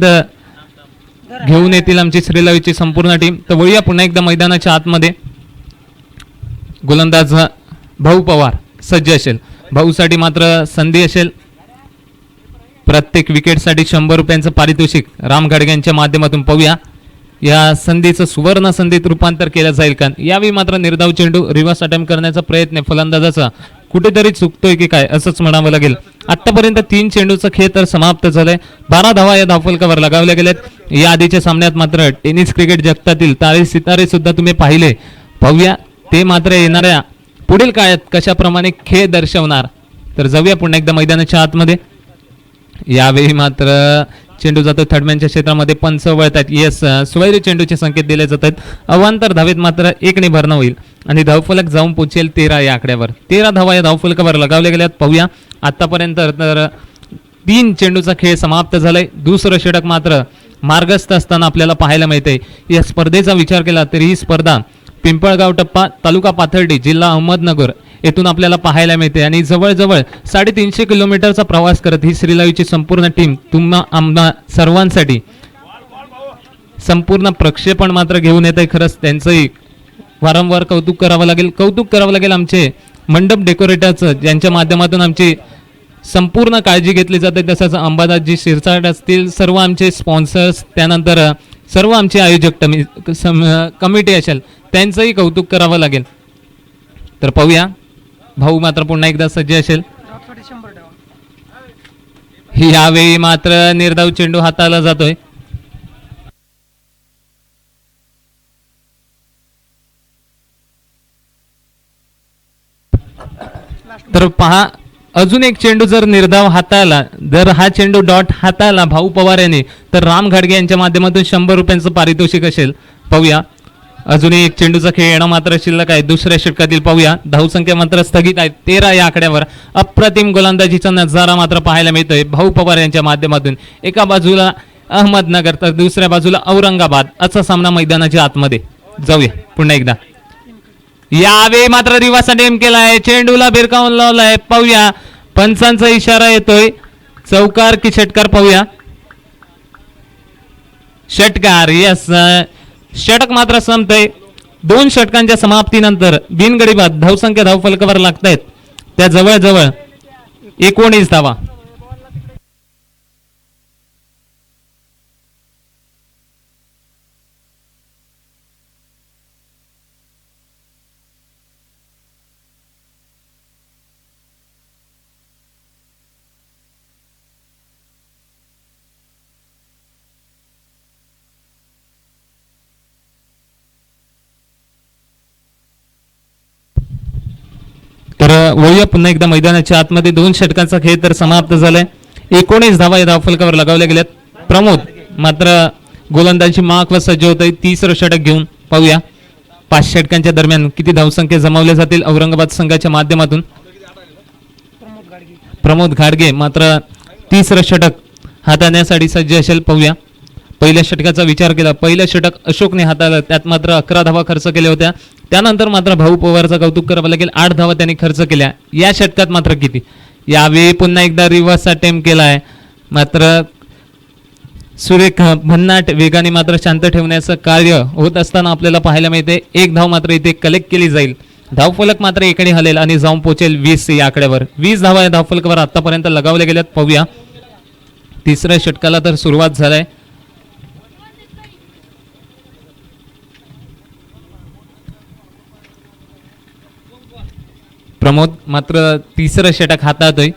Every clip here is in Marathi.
घेऊन येतील आमची श्रीलंकेची संपूर्ण टीम. तर वळूया पुन्हा एकदा मैदानाच्या आतमध्ये. गोलंदाज भाऊ पवार सज्ज असेल. भाऊसाठी मात्र संधी असेल. प्रत्येक विकेटसाठी 100 रुपयांचं पारितोषिक राम घाडगे माध्यमातून. पाहूया या संधीचं सुवर्ण संधीत रूपांतर केलं जाईल का. यावेळी मात्र निर्धाव चेंडू रिव्हर्स अटेम्प्ट करण्याचा प्रयत्न फलंदाजाचा कुठेतरी चुकतोय की काय असंच म्हणावं लागेल. आतापर्यंत 3 चेंडूचा खेळ तर समाप्त झालाय. 12 धावा या धावफलकावर लगावल्या गेल्यात. या आधीच्या सामन्यात मात्र टेनिस क्रिकेट जगतातील तारे सितारे सुद्धा तुम्ही पाहिले. पाहूया ते मात्र येणाऱ्या पुढील काळात कशाप्रमाणे खेळ दर्शवणार. तर जाऊया पुन्हा एकदा मैदानाच्या आतमध्ये. यावेळी मात्र चेंडू जातो थर्डमॅनच्या क्षेत्रामध्ये. पंच वळतात. येस, सोयरी चेंडूचे संकेत दिले जात आहेत. अवांतर धावेत मात्र 1 भरणं होईल आणि धावफलक जाऊन पोचेल 13 या आकड्यावर. 13 धावा या धावफलकावर लगावल्या गेल्यात. पाहूया आतापर्यंत तर 3 चेंडूचा खेळ समाप्त झालाय. दुसरं षटक मात्र मार्गस्थ असताना आपल्याला पाहायला मिळते. या स्पर्धेचा विचार केला तरी ही स्पर्धा पिंपळगाव टप्पा, तालुका पाथर्डी, जिल्हा अहमदनगर येथून आपल्याला पाहायला मिळते आणि जवळजवळ 350 किलोमीटरचा प्रवास करत ही श्रीलंकेची संपूर्ण टीम तुम्हा आम्हा सर्वांसाठी संपूर्ण प्रक्षेपण मात्र घेऊन येत आहे. खरंच त्यांचंही वारंवार कौतुक करावं लागेल आमचे मंडप डेकोरेटरचं, ज्यांच्या माध्यमातून आमची संपूर्ण काळजी घेतली जाते. तसंच अंबादासजी शिरसाट असतील, सर्व आमचे स्पॉन्सर्स, त्यानंतर सर्व आमचे आयोजक कमिटी असेल, त्यांचंही कौतुक करावं लागेल. तर पाहूया भाऊ मात्र पुन्हा एकदा सज्ज असेल. यावेळी मात्र निर्धाव चेंडू हाताला जातोय. तर पहा, अजून एक चेंडू जर निर्धाव हाताळला, जर हा चेंडू डॉट हाताळला भाऊ पवार यांनी, तर राम घाडगे यांच्या माध्यमातून 100 रुपयांचं पारितोषिक असेल. पाहूया अजूनही एक चेंडूचा खेळ येणं मात्र शिल्लक आहे. दुसऱ्या षटकातील पाहूया धावसंख्या मात्र स्थगित आहे. 13 या आकड्यावर अप्रतिम गोलंदाजीचा नजारा मात्र पाहायला मिळतोय भाऊ पवार यांच्या माध्यमातून. एका बाजूला अहमदनगर तर दुसऱ्या बाजूला औरंगाबाद असा सामना मैदानाच्या आतमध्ये. जाऊया पुन्हा एकदा. यावेळी मात्र रिव्हर्स अटेम्प्ट केलाय. चेंडूला भिरकावून लावलाय. पाहूया पंचांचा इशारा येतोय. चौकार की षटकार. पाहूया षटकार. यस, षटक मात्र संपतंय. 2 षटकांच्या समाप्तीनंतर बिनगडी बाद धावसंख्या धावफलकावर लागतायत त्या जवळजवळ 19 धावा. तर वळूया पुन्हा एकदा मैदानाच्या आतमध्ये. 2 षटकांचा खेळ तर समाप्त झालाय. 19 धावा या धावफलकावर लगावल्या गेल्यात. प्रमोद मात्र गोलंदाजी माग व सज्ज होत आहे 30रं षटक घेऊन. पाहूया 5 षटकांच्या दरम्यान किती धावसंख्या जमावल्या जातील औरंगाबाद संघाच्या माध्यमातून. प्रमोद घाडगे मात्र 30रं षटक हाताळण्यासाठी सज्ज असेल. पाहूया पहिल्या षटकाचा विचार केला. पहिलं षटक अशोकने हाताळलं, त्यात मात्र 11 धावा खर्च केल्या होत्या. त्यानंतर मात्र भाऊ पवारचं कौतुक करावं लागेल. 8 धावा त्यांनी खर्च केल्या. या षटकात मात्र किती. यावेळी पुन्हा एकदा रिव्हर्स अटेम्प्ट केलाय. मात्र सुरेख भन्नाट वेगाने मात्र शांत ठेवण्याचं कार्य होत असताना आपल्याला पाहायला मिळते. 1 धाव मात्र इथे कलेक्ट केली जाईल. धावफलक मात्र एकडे हलेल आणि जाऊन पोहोचेल 20 या आकड्यावर. 20 धावा या धावफलकावर आतापर्यंत लगावल्या गेल्यात. पाहूया 3ऱ्या षटकाला तर सुरुवात झालाय. प्रमोद मात्र 3रं षटक हाताळतोय.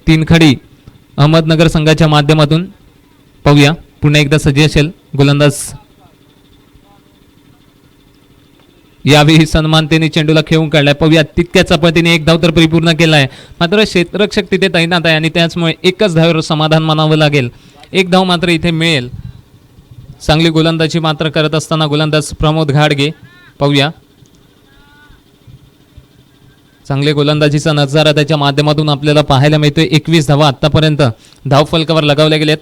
3 खडी अहमदनगर संघाच्या माध्यमातून. पाहूया पुन्हा एकदा सज्ज असेल गोलंदाज. यावेळी सन्मानतेने चेंडूला खेळून काढलाय. पाहूया तितक्याच पद्धतीने 1 धाव तर परिपूर्ण केलाय. मात्र क्षेत्ररक्षक तिथे तैनात आहे आणि त्याचमुळे 1च धावेवर समाधान मानावं लागेल. 1 धाव मात्र इथे मिळेल. चांगली गोलंदाजी मात्र करत असताना गोलंदाज प्रमोद घाडगे. पाहूया चांगले गोलंदाजीचा नजारा त्याच्या माध्यमातून आपल्याला पाहायला मिळतोय. 21 धावा आतापर्यंत धावफलकावर लगावल्या गेल्यात.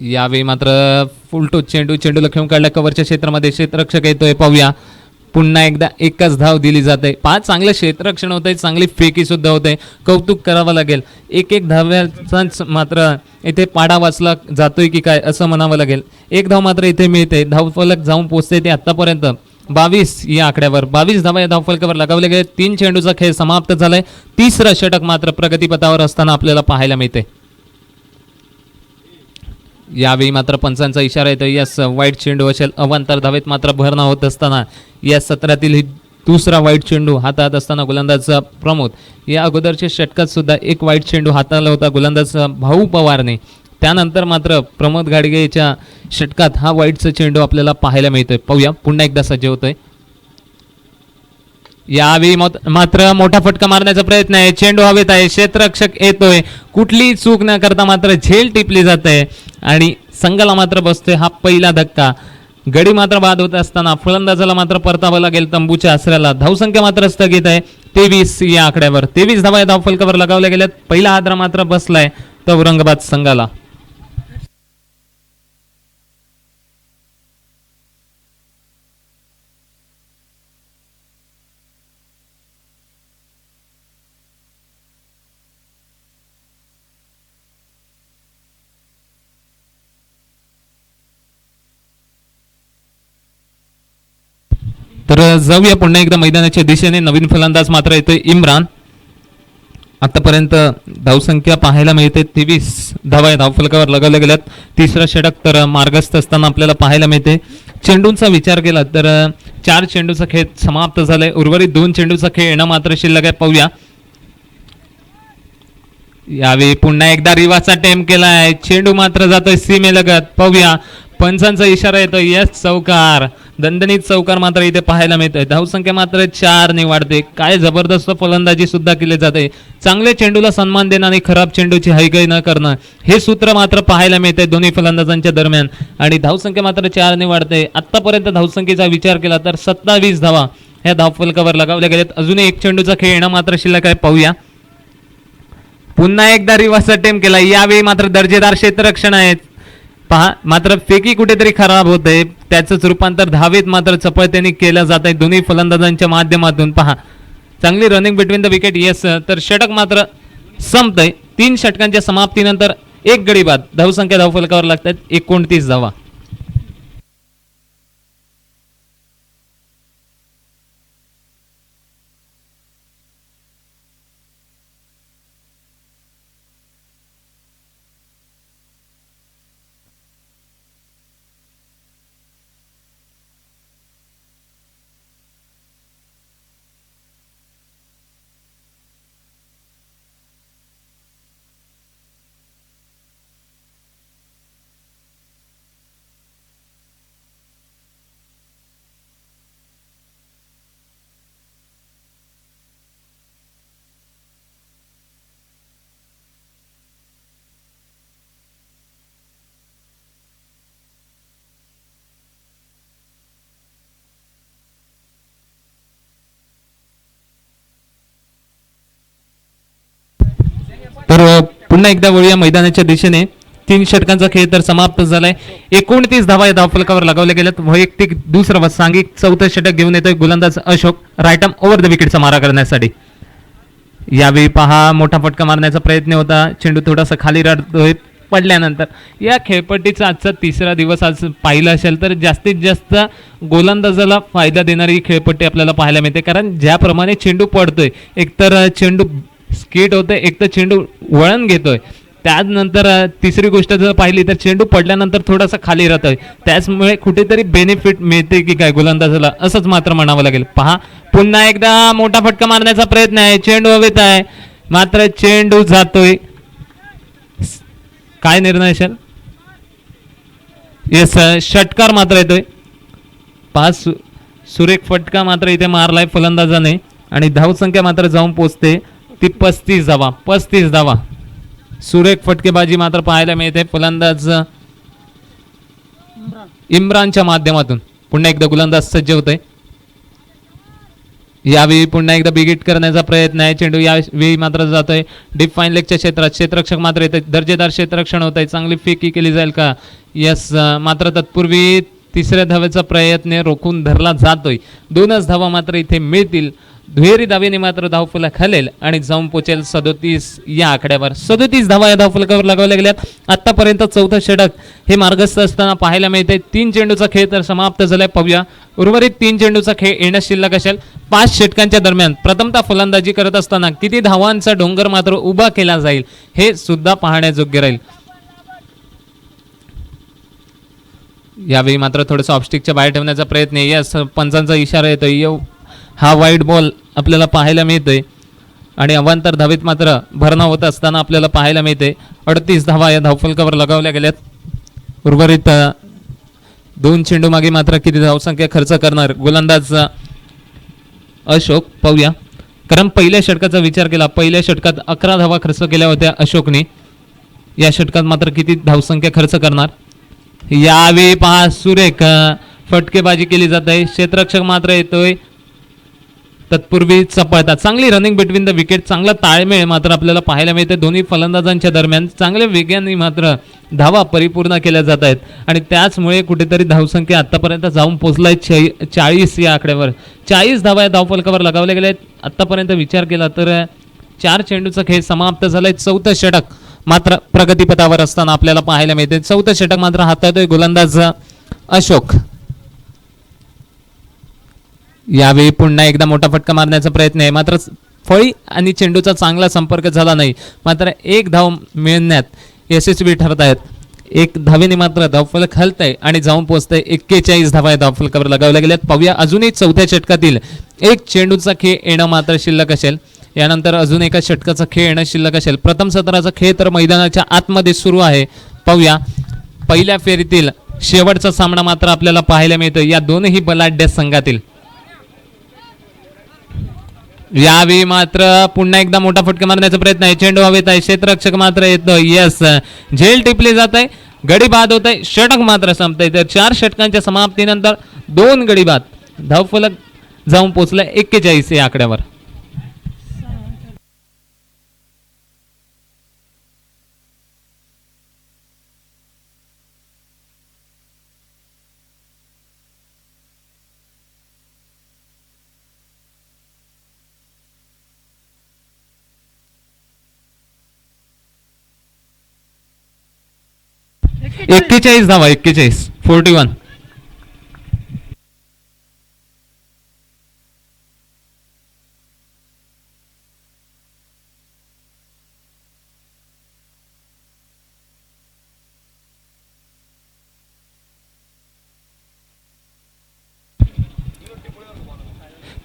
यावेळी मात्र फुलटो चेंडूला खेळून काढला कव्हरच्या क्षेत्रामध्ये. क्षेत्ररक्षक येतोय. पाहूया पुन्हा एकदा एकच धाव दिली जाते. पहा चांगलं क्षेत्ररक्षण होत आहे, चांगली फेकी सुद्धा होते, कौतुक करावं लागेल. एक एक धाव्याचाच मात्र इथे पाडा वाचला जातोय की काय असं म्हणावं लागेल. एक धाव मात्र इथे मिळते, धावफलक जाऊन पोहोचते ते आतापर्यंत 22 या आकड्यावर. 22 धावा या धावफलकावर लगावले गेले. 3 चेंडूचा खेळ समाप्त झालाय. तिसरं षटक मात्र प्रगतीपथावर असताना आपल्याला पाहायला मिळते. यावेळी मात्र पंचांचा इशारा येतो. यस, वाईट चेंडू असेल. अवांतर धावेत मात्र भरणा होत असताना या सत्रातील दुसरा वाईट चेंडू हातात असताना गोलंदाज प्रमोद. या अगोदरच्या षटकात सुद्धा एक वाईट चेंडू हाताळला होता गोलंदाज भाऊ पवारने. त्यानंतर मात्र प्रमोद घाडगेच्या षटकात हा वाईटचा चेंडू आपल्याला पाहायला मिळतोय. पाहूया, पुन्हा एकदा सज्ज होतोय. यावेळी मात्र मोठा फटका मारण्याचा प्रयत्न आहे. चेंडू हवेत आहे, क्षेत्ररक्षक येतोय, कुठलीही चूक न करता मात्र झेल टिपली जाते आणि संघाला मात्र बसतोय हा पहिला धक्का. गडी मात्र बाद होत असताना फलंदाजाला मात्र परतावं लागेल तंबूच्या आसऱ्याला. धावसंख्या मात्र स्थगित आहे 23 या आकड्यावर. 23 धावा या धावफलकावर लगावल्या गेल्यात. पहिला हादरा मात्र बसलाय औरंगाबाद संघाला. तर जाऊया पुन्हा एकदा मैदानाच्या दिशेने. नवीन फलंदाज मात्र येतोय इम्रान. आतापर्यंत धावसंख्या पाहायला मिळते 23 धावा या धावफलकावर लगावल्या गेल्यात. तिसरा षटक तर मार्गस्थ असताना आपल्याला पाहायला मिळते. चेंडूंचा विचार केला तर 4 चेंडूचा खेळ समाप्त झालाय. उर्वरित 2 चेंडूचा खेळ येणं मात्र शिल्लक आहे. पाहूया, यावेळी पुन्हा एकदा रिवाचा टेम केलाय. चेंडू मात्र जातोय सीमेलगत. पाहूया, पंचांचा इशारा येतोय. यस, चौकार, दणदणीत चौकार मात्र इथे पाहायला मिळतोय. धावसंख्या मात्र 4 ने वाढते. काय जबरदस्त फलंदाजी सुद्धा केली जाते. चांगल्या चेंडूला सन्मान देणं आणि खराब चेंडूची हयगय न करणं हे सूत्र मात्र पाहायला मिळते दोन्ही फलंदाजांच्या दरम्यान. आणि धावसंख्या मात्र 4 ने वाढते. आतापर्यंत धावसंख्येचा विचार केला तर 27 धावा ह्या धावफलकावर लगावल्या गेल्यात. अजूनही एक चेंडूचा खेळ येणं मात्र शिल्लक आहे. पाहूया, पुन्हा एकदा रिव्हर्स अटेम्प्ट केला. यावेळी मात्र दर्जेदार क्षेत्ररक्षण आहेत. पहा, मात्र फेकी कुठेतरी खराब होते, त्याचंच रूपांतर धावेत मात्र चपळतेने केलं जात आहे दोन्ही फलंदाजांच्या माध्यमातून. पहा, चांगली running between the wicket. Yes, तर षटक मात्र संपतंय. 3 षटकांच्या समाप्तीनंतर एक गडी बाद. धावसंख्या धावफलकावर लागतात 29 धावा. तर पुन्हा एकदा वळूया मैदानाच्या दिशेने. 3 षटकांचा खेळ तर समाप्त झालाय. 29 धावा या धावफलकावर लगावल्या गेल्यात. वैयक्तिक दुसरं सांघिक 4थं षटक घेऊन येतोय गोलंदाज Ashok. Right arm over the विकेटचा मारा करण्यासाठी. यावेळी पहा, मोठा फटका मारण्याचा प्रयत्न होता. चेंडू थोडासा खाली राहतोय पडल्यानंतर. या खेळपट्टीचा आजचा 3रा दिवस आज पाहिला असेल तर जास्तीत जास्त गोलंदाजाला फायदा देणारी खेळपट्टी आपल्याला पाहायला मिळते. कारण ज्याप्रमाणे चेंडू पडतोय, एकतर चेंडू स्किट होतोय, एक तर चेंडू वळण घेतोय. त्यानंतर तिसरी गोष्ट जर पाहिली तर चेंडू पडल्यानंतर थोडासा खाली राहतोय. त्याचमुळे कुठेतरी बेनिफिट मिळते की काय गोलंदाजाला, असंच मात्र म्हणावं लागेल. पहा, पुन्हा एकदा मोठा फटका मारण्याचा प्रयत्न आहे. चेंडू हवेत आहे, मात्र चेंडू जातोय. काय निर्णय असेल? येस, षटकार मात्र येतोय. 5 सुरेख फटका मात्र इथे मारलाय फलंदाजाने आणि धावसंख्या मात्र जाऊन पोचते ती 35 धावा. 35 धावा सुरेख फटकेबाजी मात्र पाहायला मिळते फलंदाज इम्रानच्या माध्यमातून. पुन्हा एकदा गोलंदाज सज्ज होतोय. यावेळी पुन्हा एकदा बिगिट करण्याचा प्रयत्न आहे. चेंडू यावेळी मात्र जातोय डीप फाईन लेगच्या क्षेत्रात. क्षेत्ररक्षक मात्र येते. दर्जेदार क्षेत्ररक्षण होत आहे. चांगली फेकी केली जाईल का? यस, मात्र तत्पूर्वी तिसऱ्या धावेचा प्रयत्न रोखून धरला जातोय. 2च धावा मात्र इथे मिळतील. दुहेरी धावेने मात्र धावफलक हलेल आणि जाऊन पोचेल 37 या आकड्यावर. 37 धावा या धावफलकावर लगावल्या गेल्यात. आतापर्यंत चौथं षटक हे मार्गस्थ असताना पाहायला मिळते. 3 चेंडूचा खेळ तर समाप्त झालाय. पाहूया उर्वरित 3 चेंडूचा खेळ येणं शिल्लक असेल. 5 षटकांच्या दरम्यान प्रथमतः फलंदाजी करत असताना किती धावांचा डोंगर मात्र उभा केला जाईल हे सुद्धा पाहण्याजोग्य राहील. यावेळी मात्र थोडंसं ऑफस्टिकच्या बाहेर ठेवण्याचा प्रयत्न आहे. या पंचांचा इशारा येतोय. हा वाईट बॉल आपल्याला पाहायला मिळतोय आणि अवांतर धावेत मात्र भरणा होत असताना आपल्याला पाहायला मिळते. 38 धावा या धावफलकावर लगावल्या गेल्यात. उर्वरित 2 चेंडू मागे मात्र किती धावसंख्या खर्च करणार गोलंदाज अशोक पाहूया. कारण पहिल्या षटकाचा विचार केला, पहिल्या षटकात 11 धावा खर्च केल्या होत्या अशोकने. या षटकात मात्र किती धावसंख्या खर्च करणार. यावेळी पहा सुरेख फटकेबाजी केली जात आहे. क्षेत्ररक्षक मात्र येतोय. तत्पूर्वी चपळता चांगली रनिंग बिटवीन द विकेट, चांगला ताळमेळ मात्र आपल्याला पाहायला मिळते. दोन्ही फलंदाजांच्या दरम्यान चांगल्या वेगाने मात्र धावा परिपूर्ण केल्या जात आहेत आणि त्याचमुळे कुठेतरी धावसंख्या आतापर्यंत जाऊन पोहोचलाय 40 या आकड्यावर. 40 धावा या धावफलकावर लगावल्या गेल्या आहेत. आतापर्यंत विचार केला तर 4 चेंडूचा खेळ समाप्त झालाय. 4थं षटक मात्र प्रगतीपथावर असताना आपल्याला पाहायला मिळते. 4थं षटक मात्र हाताळतोय गोलंदाज अशोक. यावेळी पुन्हा एकदा मोठा फटका मारण्याचा प्रयत्न आहे, मात्र फळी आणि चेंडूचा चांगला संपर्क झाला नाही. मात्र 1 धाव मिळण्यात यशस्वी ठरत आहेत. 1 धावेने मात्र धावफलक हलतंय आणि जाऊन पोहोचतंय 41 धावा या धावफलकावर लगावल्या गेल्यात. पाहूया अजूनही 4थ्या षटकातील 1 चेंडूचा खेळ येणं मात्र शिल्लक असेल. यानंतर अजून एका षटकाचा खेळ येणं शिल्लक असेल. प्रथम सत्राचा खेळ तर मैदानाच्या आतमध्ये सुरू आहे. पाहूया पहिल्या फेरीतील शेवटचा सामना मात्र आपल्याला पाहायला मिळतो या दोनही बलाढ्य संघातील. यावेळी मात्र पुन्हा एकदा मोठा फटका मारण्याचा प्रयत्न आहे. चेंडू हवेत आहे. क्षेत्ररक्षक मात्र येतो. यस, झेल टिपली जात आहे. गडी बाद होत आहे. षटक मात्र संपत आहे. तर 4 षटकांच्या समाप्तीनंतर 2 गडी बाद. धावफलक जाऊन पोहोचलाय 41 या आकड्यावर. एक्केचाळीस धावा 41.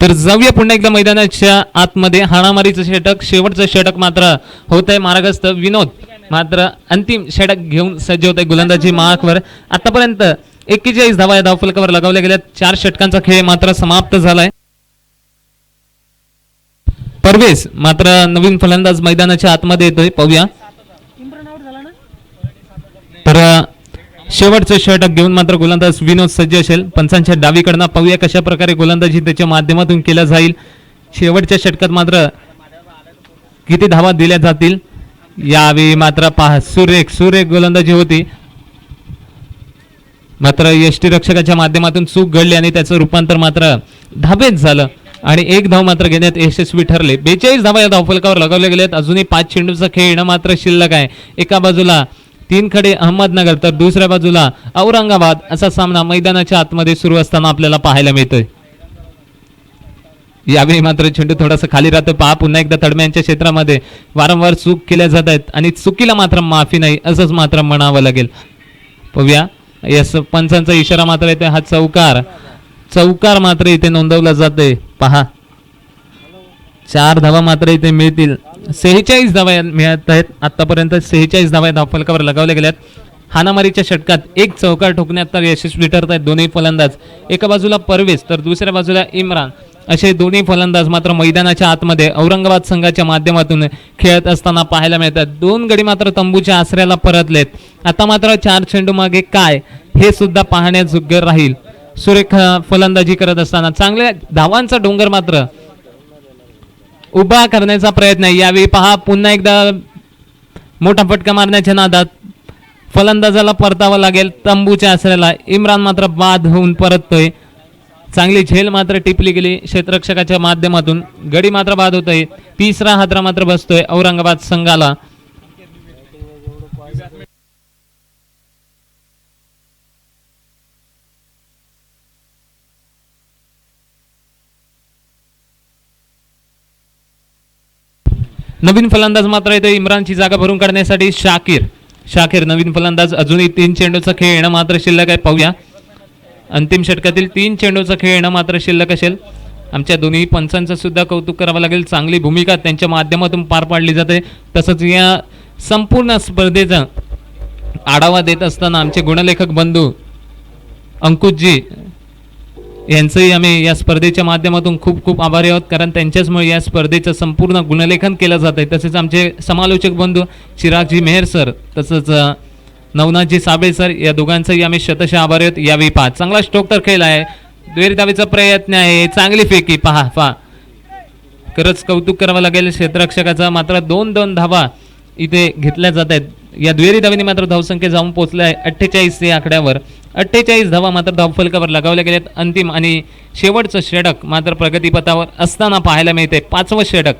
तर जाऊया पुन्हा एकदा मैदानाच्या आतमध्ये. हाणामारीचं षटक, शेवटचं षटक मात्र होत आहे मार्गस्थ. विनोद मात्र अंतिम षटक घेऊन सज्ज होत आहे गोलंदाजी मार्कवर. आतापर्यंत 41 धावा या धावफलकावर लगावल्या गेल्या. 4 षटकांचा खेळ मात्र समाप्त झालाय. परवेज मात्र नवीन फलंदाज मैदानाच्या आतमध्ये येतोय. पाहूया तर शेवटचं षटक घेऊन मात्र गोलंदाज विनोद सज्ज असेल. पंचांच्या डावीकडनं पाहूया कशा प्रकारे गोलंदाजी त्याच्या माध्यमातून केल्या जाईल. शेवटच्या षटकात मात्र किती धावा दिल्या जातील. यावेळी मात्र पहा सुरेख गोलंदाजी होती, मात्र यष्टीरक्षकाच्या माध्यमातून चूक घडली आणि त्याचं रूपांतर मात्र धाबेत झालं आणि 1 धाव मात्र घेण्यात यशस्वी ठरले. 42 धावा या धावफलकावर लगावल्या गेल्यात. अजूनही 5 चेंडूचा खेळ येणं मात्र शिल्लक आहे. एका बाजूला 3 खडे अहमदनगर तर दुसऱ्या बाजूला औरंगाबाद असा सामना मैदानाच्या आतमध्ये सुरू असताना आपल्याला पाहायला मिळतोय. यावेळी मात्र चेंडू थोडासा खाली राहतो. पहा पुन्हा एकदा तडम्यांच्या क्षेत्रामध्ये वारंवार चूक केल्या जात आहेत आणि चुकीला मात्र माफी नाही असंच मात्र म्हणावं लागेल. पाहूया यस पंचांचा इशारा मात्र येतोय. हा चौकार मात्र इथे नोंदवला जातोय. पहा 4 धावा मात्र इथे मिळतील. 46 धावा मिळत आहेत. आतापर्यंत 46 धावा धावफलकावर लगावल्या गेल्यात. हाणामारीच्या षटकात 1 चौकार ठोकण्यात तर यशस्वी ठरत आहेत दोन्ही फलंदाज. एका बाजूला परवेज तर दुसऱ्या बाजूला इम्रान असे दोन्ही फलंदाज मात्र मैदानाच्या आतमध्ये औरंगाबाद संघाच्या माध्यमातून खेळत असताना पाहायला मिळतात. 2 गडी मात्र तंबूच्या आसऱ्याला परतलेत. आता मात्र 4 चेंडू मागे काय हे सुद्धा पाहण्याजोग्य राहील. सुरेख फलंदाजी करत असताना चांगल्या धावांचा डोंगर मात्र उभा करण्याचा प्रयत्न आहे. यावेळी पहा पुन्हा एकदा मोठा फटका मारण्याच्या नादात फलंदाजाला परतावा लागेल तंबूच्या आसऱ्याला. इम्रान मात्र बाद होऊन परततोय. चांगली झेल मात्र टिपली गेली क्षेत्ररक्षकाच्या माध्यमातून. गडी मात्र बाद होतोय. तिसरा हादरा मात्र बसतोय औरंगाबाद संघाला. नवीन फलंदाज मात्र येतो इम्रानची जागा भरून काढण्यासाठी शाकीर नवीन फलंदाज. अजूनही 3 चेंडूचा खेळ येणं मात्र शिल्लक आहे. पाहूया अंतिम षटकातील 3 चेंडूचा खेळ येणं मात्र शिल्लक असेल. आमच्या दोन्ही पंचांचं सुद्धा कौतुक करावं लागेल. चांगली भूमिका त्यांच्या माध्यमातून पार पाडली जाते. तसंच या संपूर्ण स्पर्धेचा आढावा देत असताना आमचे गुणलेखक बंधू अंकुशजी यांचंही आम्ही या स्पर्धेच्या माध्यमातून खूप खूप आभारी आहोत, कारण त्यांच्याचमुळे या स्पर्धेचं संपूर्ण गुणलेखन केलं जात आहे. तसेच आमचे समालोचक बंधू चिरागजी मेहर सर तसंच नवनाथजी साबळे सर या दोघांचाही आम्ही शतशः आभारी आहोत. यावेळी पहा चांगला स्ट्रोक तर खेळ आहे. दुहेरी धावेचा प्रयत्न आहे. चांगली फेकी पहा खरंच कौतुक करावं लागेल क्षेत्ररक्षकाचा. मात्र 2 धावा इथे घेतल्या जात आहेत. या दुहेरी धावेने मात्र धावसंख्या जाऊन पोहोचल्या आहे 48 या आकड्यावर. 48 धावा मात्र धावफलकावर लगावल्या गेल्यात. अंतिम आणि शेवटचं षटक मात्र प्रगतीपथावर असताना पाहायला मिळते. 5वं षटक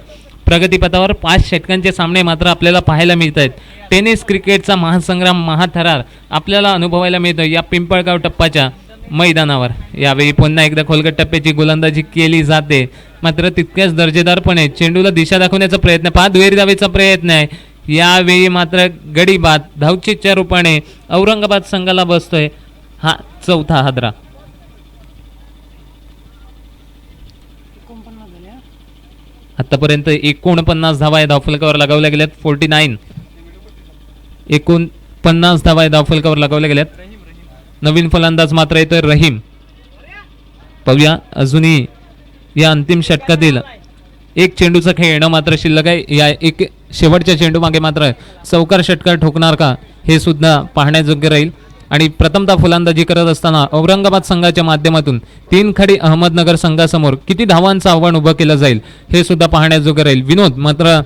प्रगतीपथावर 5 षटकांचे सामने मात्र आपल्याला पाहायला मिळत आहेत. टेनिस क्रिकेटचा महासंग्राम महाथरार आपल्याला अनुभवायला मिळतो या पिंपळगाव टप्प्याच्या मैदानावर. यावेळी पुन्हा एकदा खोलगट टप्प्याची गोलंदाजी केली जाते, मात्र तितक्याच दर्जेदारपणे चेंडूला दिशा दाखवण्याचा प्रयत्न. 5 दुहेरी धावेचा प्रयत्न आहे. यावेळी मात्र गडी बाद. धावचीच्या रूपाने औरंगाबाद संघाला बसतोय हा 4था हादरा. आतापर्यंत 49 धावा या धावफलकावर लगावल्या गेल्यात. 49 धावा या धावफलकावर लगावल्या गेल्यात. नवीन फलंदाज मात्र येतोय रहीम. पाहूया अजूनही या अंतिम षटकातील 1 चेंडूचा खेळ येणं मात्र शिल्लक आहे. या एक शेवटच्या चेंडू मागे मात्र चौकार षटकार ठोकणार का हे सुद्धा पाहण्याजोग्य राहील. आणि प्रथमतः फलंदाजी करत असताना औरंगाबाद संघाच्या माध्यमातून 3 खडी अहमदनगर संघासमोर किती धावांचं आव्हान उभं केलं जाईल हे सुद्धा पाहण्याजोगं राहील. विनोद मात्र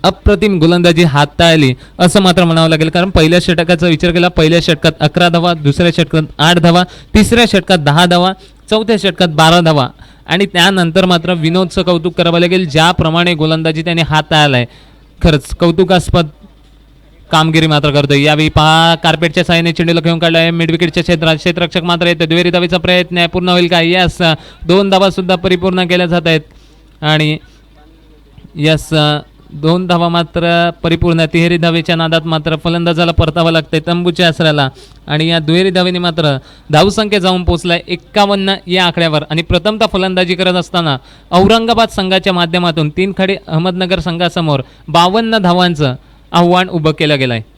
अप्रतिम गोलंदाजी हाताळली असं मात्र म्हणावं लागेल, कारण पहिल्या षटकाचा विचार केला. पहिल्या षटकात 11 धावा, दुसऱ्या षटकात 8 धावा, तिसऱ्या षटकात 10 धावा, चौथ्या षटकात 12 धावा. आणि त्यानंतर मात्र विनोदचं कौतुक करावं लागेल, ज्याप्रमाणे गोलंदाजी त्याने हाताळलाय. खरंच कौतुकास्पद कामगिरी मात्र करतोय. यावेळी पहा कार्पेटच्या साहाय्याने चेंडूला घेऊन काढलाय मिड विकेटच्या क्षेत्रात. क्षेत्ररक्षक मात्र येतो. दुहेरी धावेचा प्रयत्न आहे. पूर्ण होईल का? यस, 2 धावा सुद्धा परिपूर्ण केल्या जात आहेत. आणि यस 2 धावा मात्र परिपूर्ण. तिहेरी धावेच्या नादात मात्र फलंदाजाला परतावं लागतंय तंबूच्या आसऱ्याला. आणि या दुहेरी धावेने मात्र धावसंख्या जाऊन पोहोचलाय 51 या आकड्यावर. आणि प्रथमतः फलंदाजी करत असताना औरंगाबाद संघाच्या माध्यमातून 3 खडी अहमदनगर संघासमोर 52 धावांचं आव्हान उभं केलं गेलं आहे.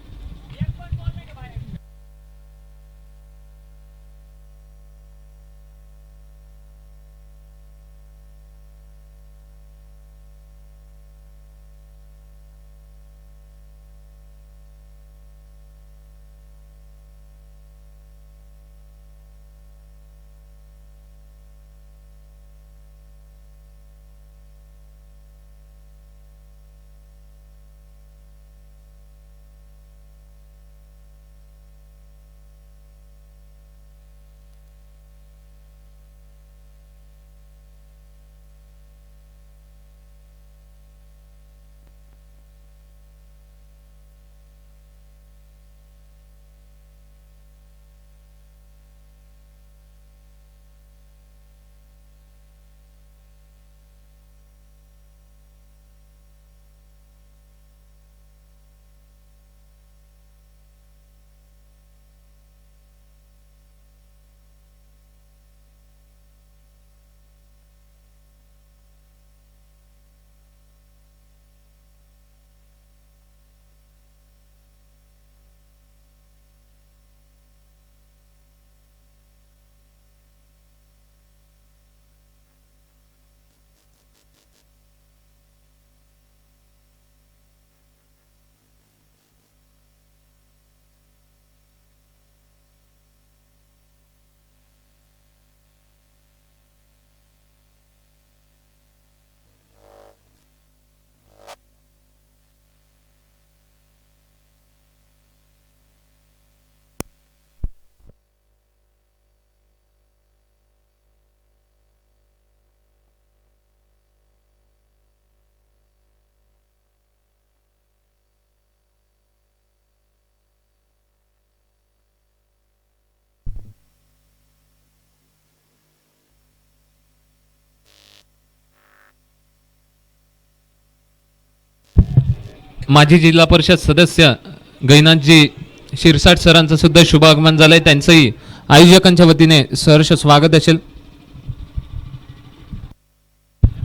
माजी जिल्हा परिषद सदस्य गैनाथजी शिरसाट सरांचं सुद्धा शुभ आगमन झालंय. त्यांचंही आयोजकांच्या वतीने सहर्ष स्वागत असेल.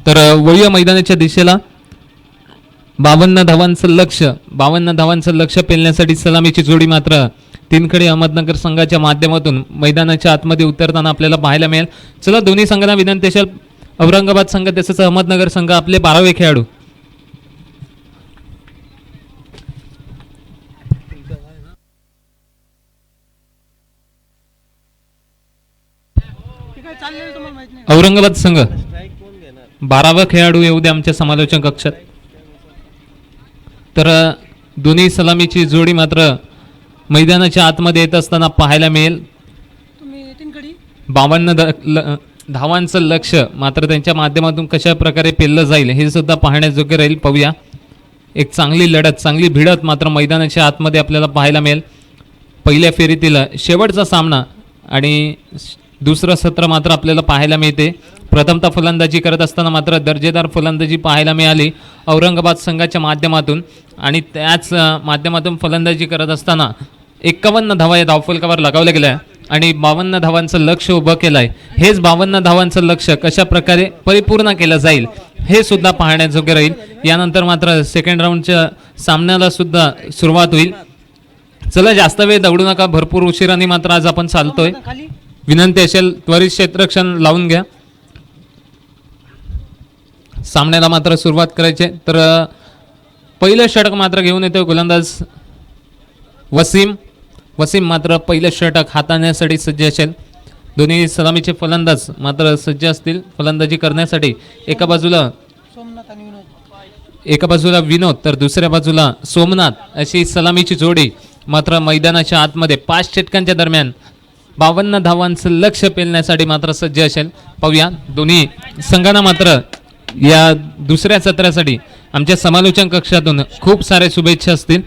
तर वळूया मैदानाच्या दिशेला. 52 धावांचं लक्ष पेलण्यासाठी सलामीची जोडी मात्र तीनकडे अहमदनगर संघाच्या माध्यमातून मैदानाच्या आतमध्ये उतरताना आपल्याला पाहायला मिळेल. चला दोन्ही संघांना विनंती असेल, औरंगाबाद संघ तसेच अहमदनगर संघ आपले 12वे खेळाडू औरंगाबाद संघ 12वा खेळाडू येऊ द्या आमच्या समालोचन कक्षात. तर दोन्ही सलामीची जोडी मात्र मैदानाच्या आतमध्ये येत असताना पाहायला मिळेल. 52 धावांचं लक्ष मात्र त्यांच्या माध्यमातून कशा प्रकारे पेललं जाईल हे सुद्धा पाहण्याजोग्य राहील. पाहूया, एक चांगली लढत, चांगली भिडत मात्र मैदानाच्या आतमध्ये आपल्याला पाहायला मिळेल. पहिल्या फेरीतील शेवटचा सामना आणि दुसरं सत्र मात्र आपल्याला पाहायला मिळते. प्रथमतः फलंदाजी करत असताना मात्र दर्जेदार फलंदाजी पाहायला मिळाली औरंगाबाद संघाच्या माध्यमातून आणि त्याच माध्यमातून फलंदाजी करत असताना 51 धावा या धावफलकावर लगावल्या गेल्या आणि 52 धावांचं लक्ष उभं केलं आहे. हेच 52 धावांचं लक्ष कशा प्रकारे परिपूर्ण केलं जाईल हे सुद्धा पाहण्याजोगे राहील. यानंतर मात्र सेकंड राऊंडच्या सामन्याला सुद्धा सुरुवात होईल. चला जास्त वेळ दौडू नका, भरपूर उशिराने मात्र आज आपण चालतोय. विनंती असेल त्वरित क्षेत्ररक्षण लावून घ्या. सामन्याला मात्र सुरुवात करायची. तर पहिलं षटक मात्र घेऊन येतोय गोलंदाज वसीम मात्र पहिलं षटक हाताळण्यासाठी सज्ज असेल. दोन्ही सलामीचे फलंदाज मात्र सज्ज असतील फलंदाजी करण्यासाठी. एका बाजूला विनोद तर दुसऱ्या बाजूला सोमनाथ अशी सलामीची जोडी मात्र मैदानाच्या आतमध्ये 5 षटकांच्या दरम्यान 52 धावांचं लक्ष पेलण्यासाठी मात्र सज्ज असेल. पाहूया, दोन्ही संघांना मात्र या दुसऱ्या सत्रासाठी आमच्या समालोचन कक्षातून खूप सारे शुभेच्छा असतील.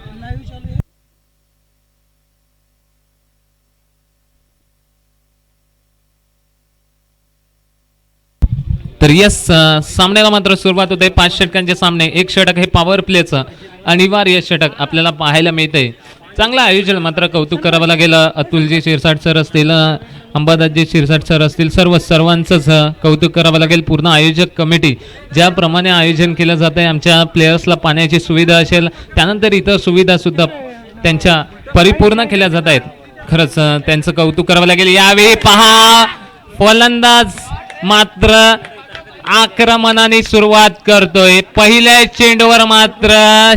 तर या सामन्याला मात्र सुरुवात होते. 5 षटकांचे सामने. एक षटक हे पॉवर प्लेचं अनिवार्य षटक आपल्याला पाहायला मिळतंय. चांगलं आयोजन मात्र कौतुक करावं लागेल. अतुलजी शिरसाट सर असतील, अंबादासजी शिरसाट सर असतील, सर्वांचंच कौतुक करावं लागेल. पूर्ण आयोजक कमिटी ज्याप्रमाणे आयोजन केलं जात आहे, आमच्या प्लेयर्सला पाण्याची सुविधा असेल, त्यानंतर इतर सुविधा सुद्धा त्यांच्या परिपूर्ण केल्या जात आहेत. खरंच त्यांचं कौतुक करावं लागेल. यावेळी पहा फलंदाज मात्र आक्रमणाने सुरुवात करतोय. पहिल्या चेंडूवर मात्र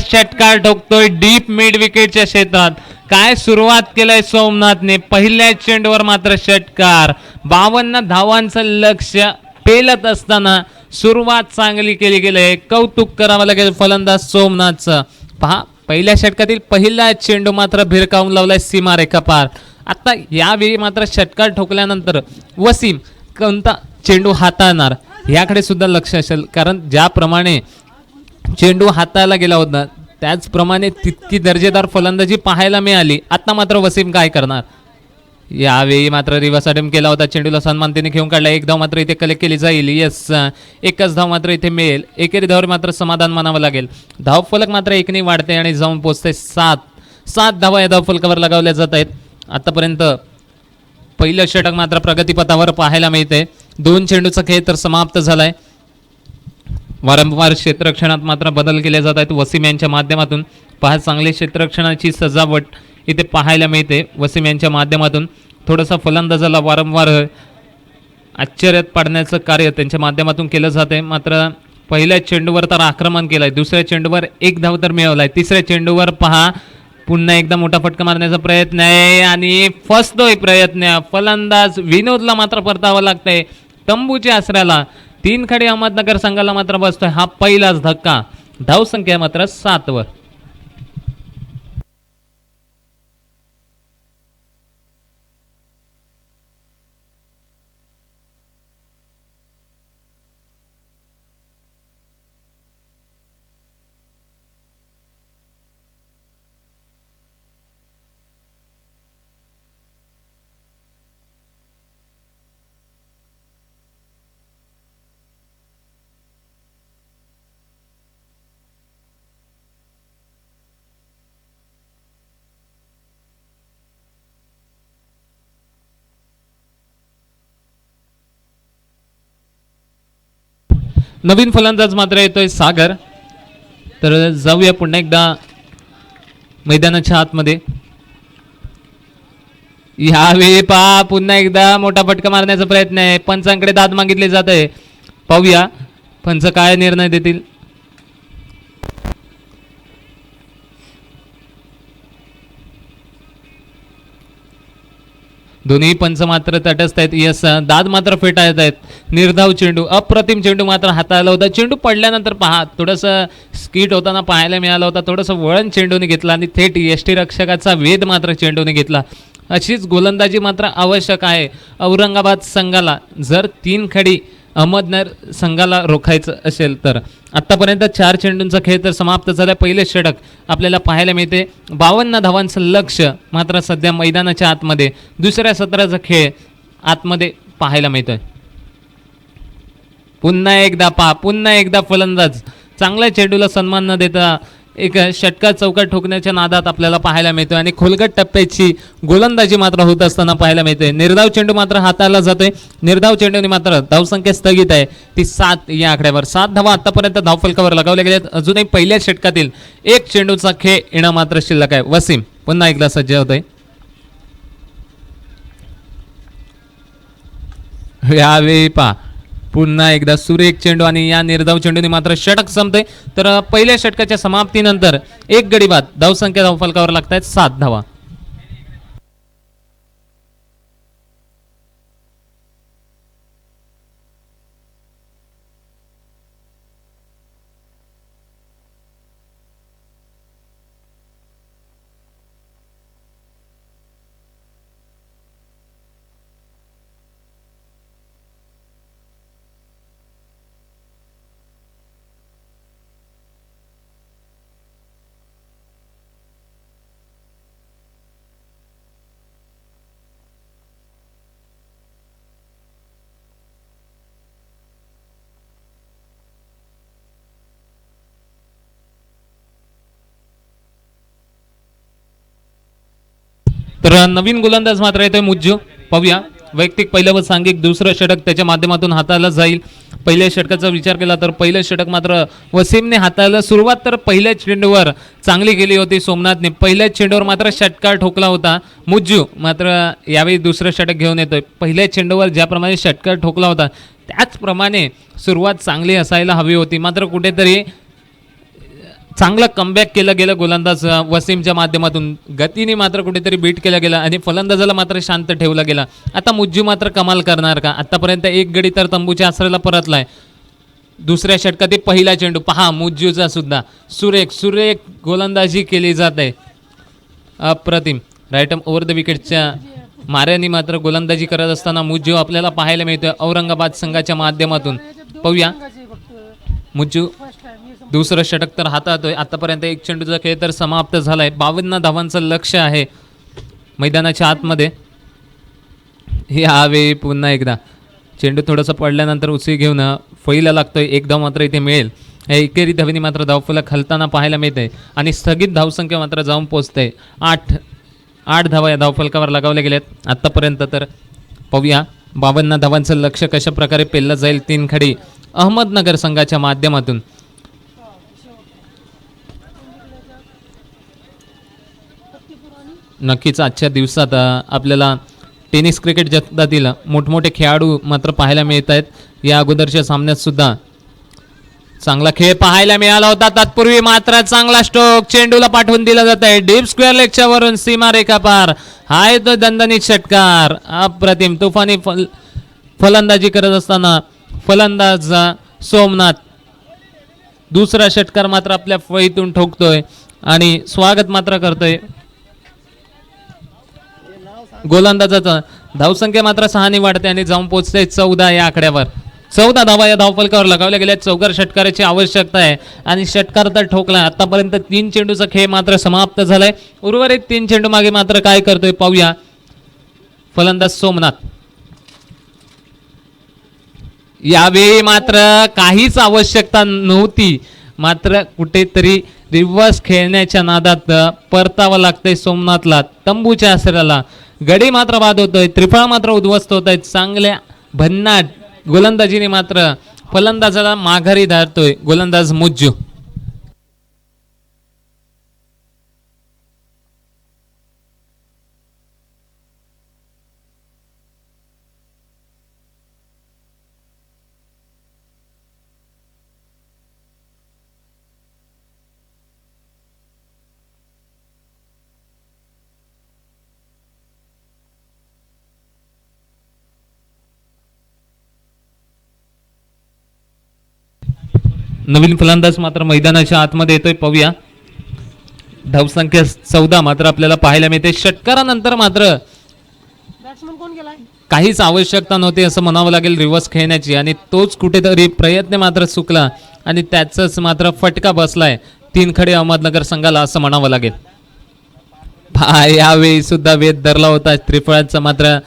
षटकार ठोकतोय डीप मिड विकेटच्या क्षेत्रात. काय सुरुवात केलंय सोमनाथने. पहिल्या चेंडूवर मात्र षटकार. 52 धावांचं लक्ष पेलत असताना सुरुवात चांगली केली गेली. कौतुक करावं लागेल फलंदाज सोमनाथचं. पहा, पहिल्या षटकातील पहिला चेंडू मात्र भिरकावून लावलाय सीमारेखा पार. आता यावेळी मात्र षटकार ठोकल्यानंतर वसीम कोणता चेंडू हाताळणार याकडे सुद्धा लक्ष असेल. कारण ज्याप्रमाणे चेंडू हाताळला गेला होता त्याचप्रमाणे तितकी दर्जेदार फलंदाजी पाहायला मिळाली. आता मात्र वसीम काय करणार. यावेळी मात्र रिव्हर्स अटेम्प्ट केला होता. चेंडूला सन्मानतेने घेऊन काढला. एक धाव मात्र इथे कलेक्ट केली जाईल. येस, एकच धाव मात्र इथे मिळेल. एकेरी धावावर मात्र समाधान मानावं लागेल. धावफलक मात्र एकने वाढते आणि जाऊन पोहोचते 7 धावा या धावफलकावर लगावल्या जात आहेत. आतापर्यंत पहिलं षटक मात्र प्रगतीपथावर पाहायला मिळते. 2 चेंडूचा खेळ तर समाप्त झालाय. वारंवार क्षेत्ररक्षणात मात्र बदल केले जात आहेत वसीम यांच्या माध्यमातून. पहा, चांगले क्षेत्ररक्षणाची सजावट इथे पाहायला मिळते वसीम यांच्या माध्यमातून. थोडंसं फलंदाजाला वारंवार आश्चर्यात पाडण्याचं कार्य त्यांच्या माध्यमातून केलं जाते. मात्र पहिल्या चेंडूवर तर आक्रमण केलंय, दुसऱ्या चेंडूवर 1 धाव तर मिळवलाय. तिसऱ्या चेंडूवर पहा पुन्हा एकदा मोठा फटका मारण्याचा प्रयत्न आहे आणि फसतोय प्रयत्न. फलंदाज विनोदला मात्र परतावं लागतंय तंबूच्या आसऱ्याला. 3 खडी अहमदनगर संघाला मात्र बसतोय हा पहिलाच धक्का. धावसंख्या मात्र 7 वर. नवीन फलंदाज मात्र येतोय सागर. तर जाऊया पुन्हा एकदा मैदानाच्या आतमध्ये. यावेळी पहा पुन्हा एकदा मोठा फटका मारण्याचा प्रयत्न आहे. पंचांकडे दाद मागितले जात आहे. पाहूया पंच काय निर्णय देतील. दोन्ही पंच मात्र तटस्थ आहेत. यस दाद मात्र फेटाळत आहेत. निर्धाव चेंडू, अप्रतिम चेंडू मात्र हाताळला होता. चेंडू पडल्यानंतर पहा थोडंसं स्किट होताना पाहायला मिळाला होता. थोडंसं वळण चेंडूने घेतला आणि थेट यष्टीरक्षकाचा वेध मात्र चेंडूने घेतला. अशीच गोलंदाजी मात्र आवश्यक आहे औरंगाबाद संघाला जर 3 खडी अहमदनगर संघाला रोखायचं असेल तर. आत्तापर्यंत 4 चेंडूंचा खेळ तर समाप्त झाला. पहिले षटक आपल्याला पाहायला मिळते. 52 धावांचं लक्ष मात्र सध्या मैदानाच्या आतमध्ये दुसऱ्या सत्राचा खेळ आतमध्ये पाहायला मिळतोय. पुन्हा एकदा फलंदाज चांगल्या चेंडूला सन्मान न देता एक षटकार चौकार ठोकण्याच्या नादात आपल्याला पाहायला मिळतोय आणि खोलगट टप्प्याची गोलंदाजी मात्र होत असताना पाहायला मिळतोय. निर्धाव चेंडू मात्र हाताळला जातोय. निर्धाव चेंडूने मात्र धावसंख्या स्थगित आहे ती 7 या आकड्यावर. 7 धावा आतापर्यंत धावफलकावर लगावल्या गेल्यात. अजूनही पहिल्या षटकातील एक चेंडूचा खेळ येणं मात्र शिल्लक आहे. वसीम पुन्हा एकदा सज्ज होतोय. यावेळी पहा पुन्हा एकदा सुरेख चेंडू आणि या निर्धाव चेंडूने मात्र षटक संपते. तर पहिल्या षटकाच्या समाप्तीनंतर एक गडी बाद धावसंख्या धावफलकावर लागतायत 7 धावा. तर नवीन गोलंदाज मात्र येतोय मुज्जू. पाहूया वैयक्तिक पहिलं व सांघिक दुसरं षटक त्याच्या माध्यमातून हाताळलं जाईल. पहिल्या षटकाचा विचार केला तर पहिलं षटक मात्र वसीमने हाताळलं. सुरुवात तर पहिल्या चेंडूवर चांगली केली होती सोमनाथने. पहिल्याच चेंडूवर मात्र षटकार ठोकला होता मुज्जू. मात्र यावेळी दुसरं षटक घेऊन येतोय. पहिल्या चेंडूवर ज्याप्रमाणे षटकार ठोकला होता त्याचप्रमाणे सुरुवात चांगली असायला हवी होती. मात्र कुठेतरी चांगलं कमबॅक केलं गेलं गोलंदाज वसीमच्या माध्यमातून. गतीने मात्र कुठेतरी बीट केला गेला आणि फलंदाजाला मात्र शांत ठेवला गेला. आता मुज्जू मात्र कमाल करणार का? आतापर्यंत एक गडी तर तंबूच्या आसऱ्याला परतलाय. दुसऱ्या षटकातील पहिला चेंडू पहा मुज्जूचा सुद्धा सुरेख गोलंदाजी केली जात आहे. अप्रतिम राईट ओव्हर द विकेटच्या माऱ्याने मात्र गोलंदाजी करत असताना मुज्जू आपल्याला पाहायला मिळतोय औरंगाबाद संघाच्या माध्यमातून. पाहूया मुज्जू दुसरं षटक तर हाताळतोय. आतापर्यंत एक चेंडूचा खेळ तर समाप्त झालाय. 52 धावांचं लक्ष आहे मैदानाच्या आतमध्ये. यावेळी पुन्हा एकदा चेंडू थोडंसं पडल्यानंतर उचली घेऊन फळीला लागतोय. एक धाव मात्र इथे मिळेल. एकेरी धावेने मात्र धावफलक खालताना पाहायला मिळते आणि स्थगित धावसंख्या मात्र जाऊन पोहोचते 8 धावा या धावफलकावर लगावल्या गेल्यात आतापर्यंत. तर पाहूया 52 धावांचं लक्ष कशा प्रकारे पेललं जाईल 3 खडी अहमदनगर संघाच्या माध्यमातून. नक्कीच आजच्या दिवसात आपल्याला टेनिस क्रिकेट जगतातील मोठमोठे खेळाडू मात्र पाहायला मिळत आहेत. या अगोदरच्या सामन्यात सुद्धा चांगला खेळ पाहायला मिळाला होता. तत्पूर्वी मात्र चांगला स्ट्रोक चेंडूला पाठवून दिला जात आहे डीप स्क्वेअर लेगच्या वरून सीमा रेखा पार. हाय तो दणदणीत षटकार. अप्रतिम तुफानी फलंदाजी करत असताना फलंदाज सोमनाथ दुसरा षटकार मात्र आपल्या फळीतून ठोकतोय आणि स्वागत मात्र करतोय. गोलंदाजाचा धावसंख्या मात्र 6 वाढते आणि जाऊन पोहोचते 14 या आकड्यावर. 14 धावा या धावफलकावर लगावल्या गेल्या. चौकार षटकाराची आवश्यकता आहे आणि षटकार तर ठोकला. आतापर्यंत 3 चेंडूचा खेळ मात्र समाप्त झालाय. उर्वरित 3 चेंडू मागे मात्र काय करतोय पाहूया. फलंदाज सोमनाथ यावेळी मात्र काहीच आवश्यकता नव्हती. मात्र कुठेतरी रिव्हर्स खेळण्याच्या नादात परतावं लागतंय सोमनाथला. तंबूच्या आसऱ्याला गडी मात्र बाद होतोय. त्रिफळा मात्र उद्ध्वस्त होत आहेत. चांगल्या भन्नाट गोलंदाजीने मात्र फलंदाजाला माघारी धारतोय गोलंदाज मुज्जू. नवीन फलंदाज मात्र मैदानाच्या आतमध्ये येतोय, पाहूया. धावसंख्या 14 मात्र आपल्याला पाहायला मिळते. षटकारानंतर मात्र काहीच आवश्यकता नव्हती असं म्हणावं लागेल रिव्हर्स खेळण्याची, आणि तोच कुठेतरी प्रयत्न मात्र चुकला आणि त्याचाच मात्र फटका बसलाय 3 खडे अहमदनगर संघाला असं म्हणावं लागेल. यावेळी सुद्धा वेध धरला होता त्रिफळाचा, मात्र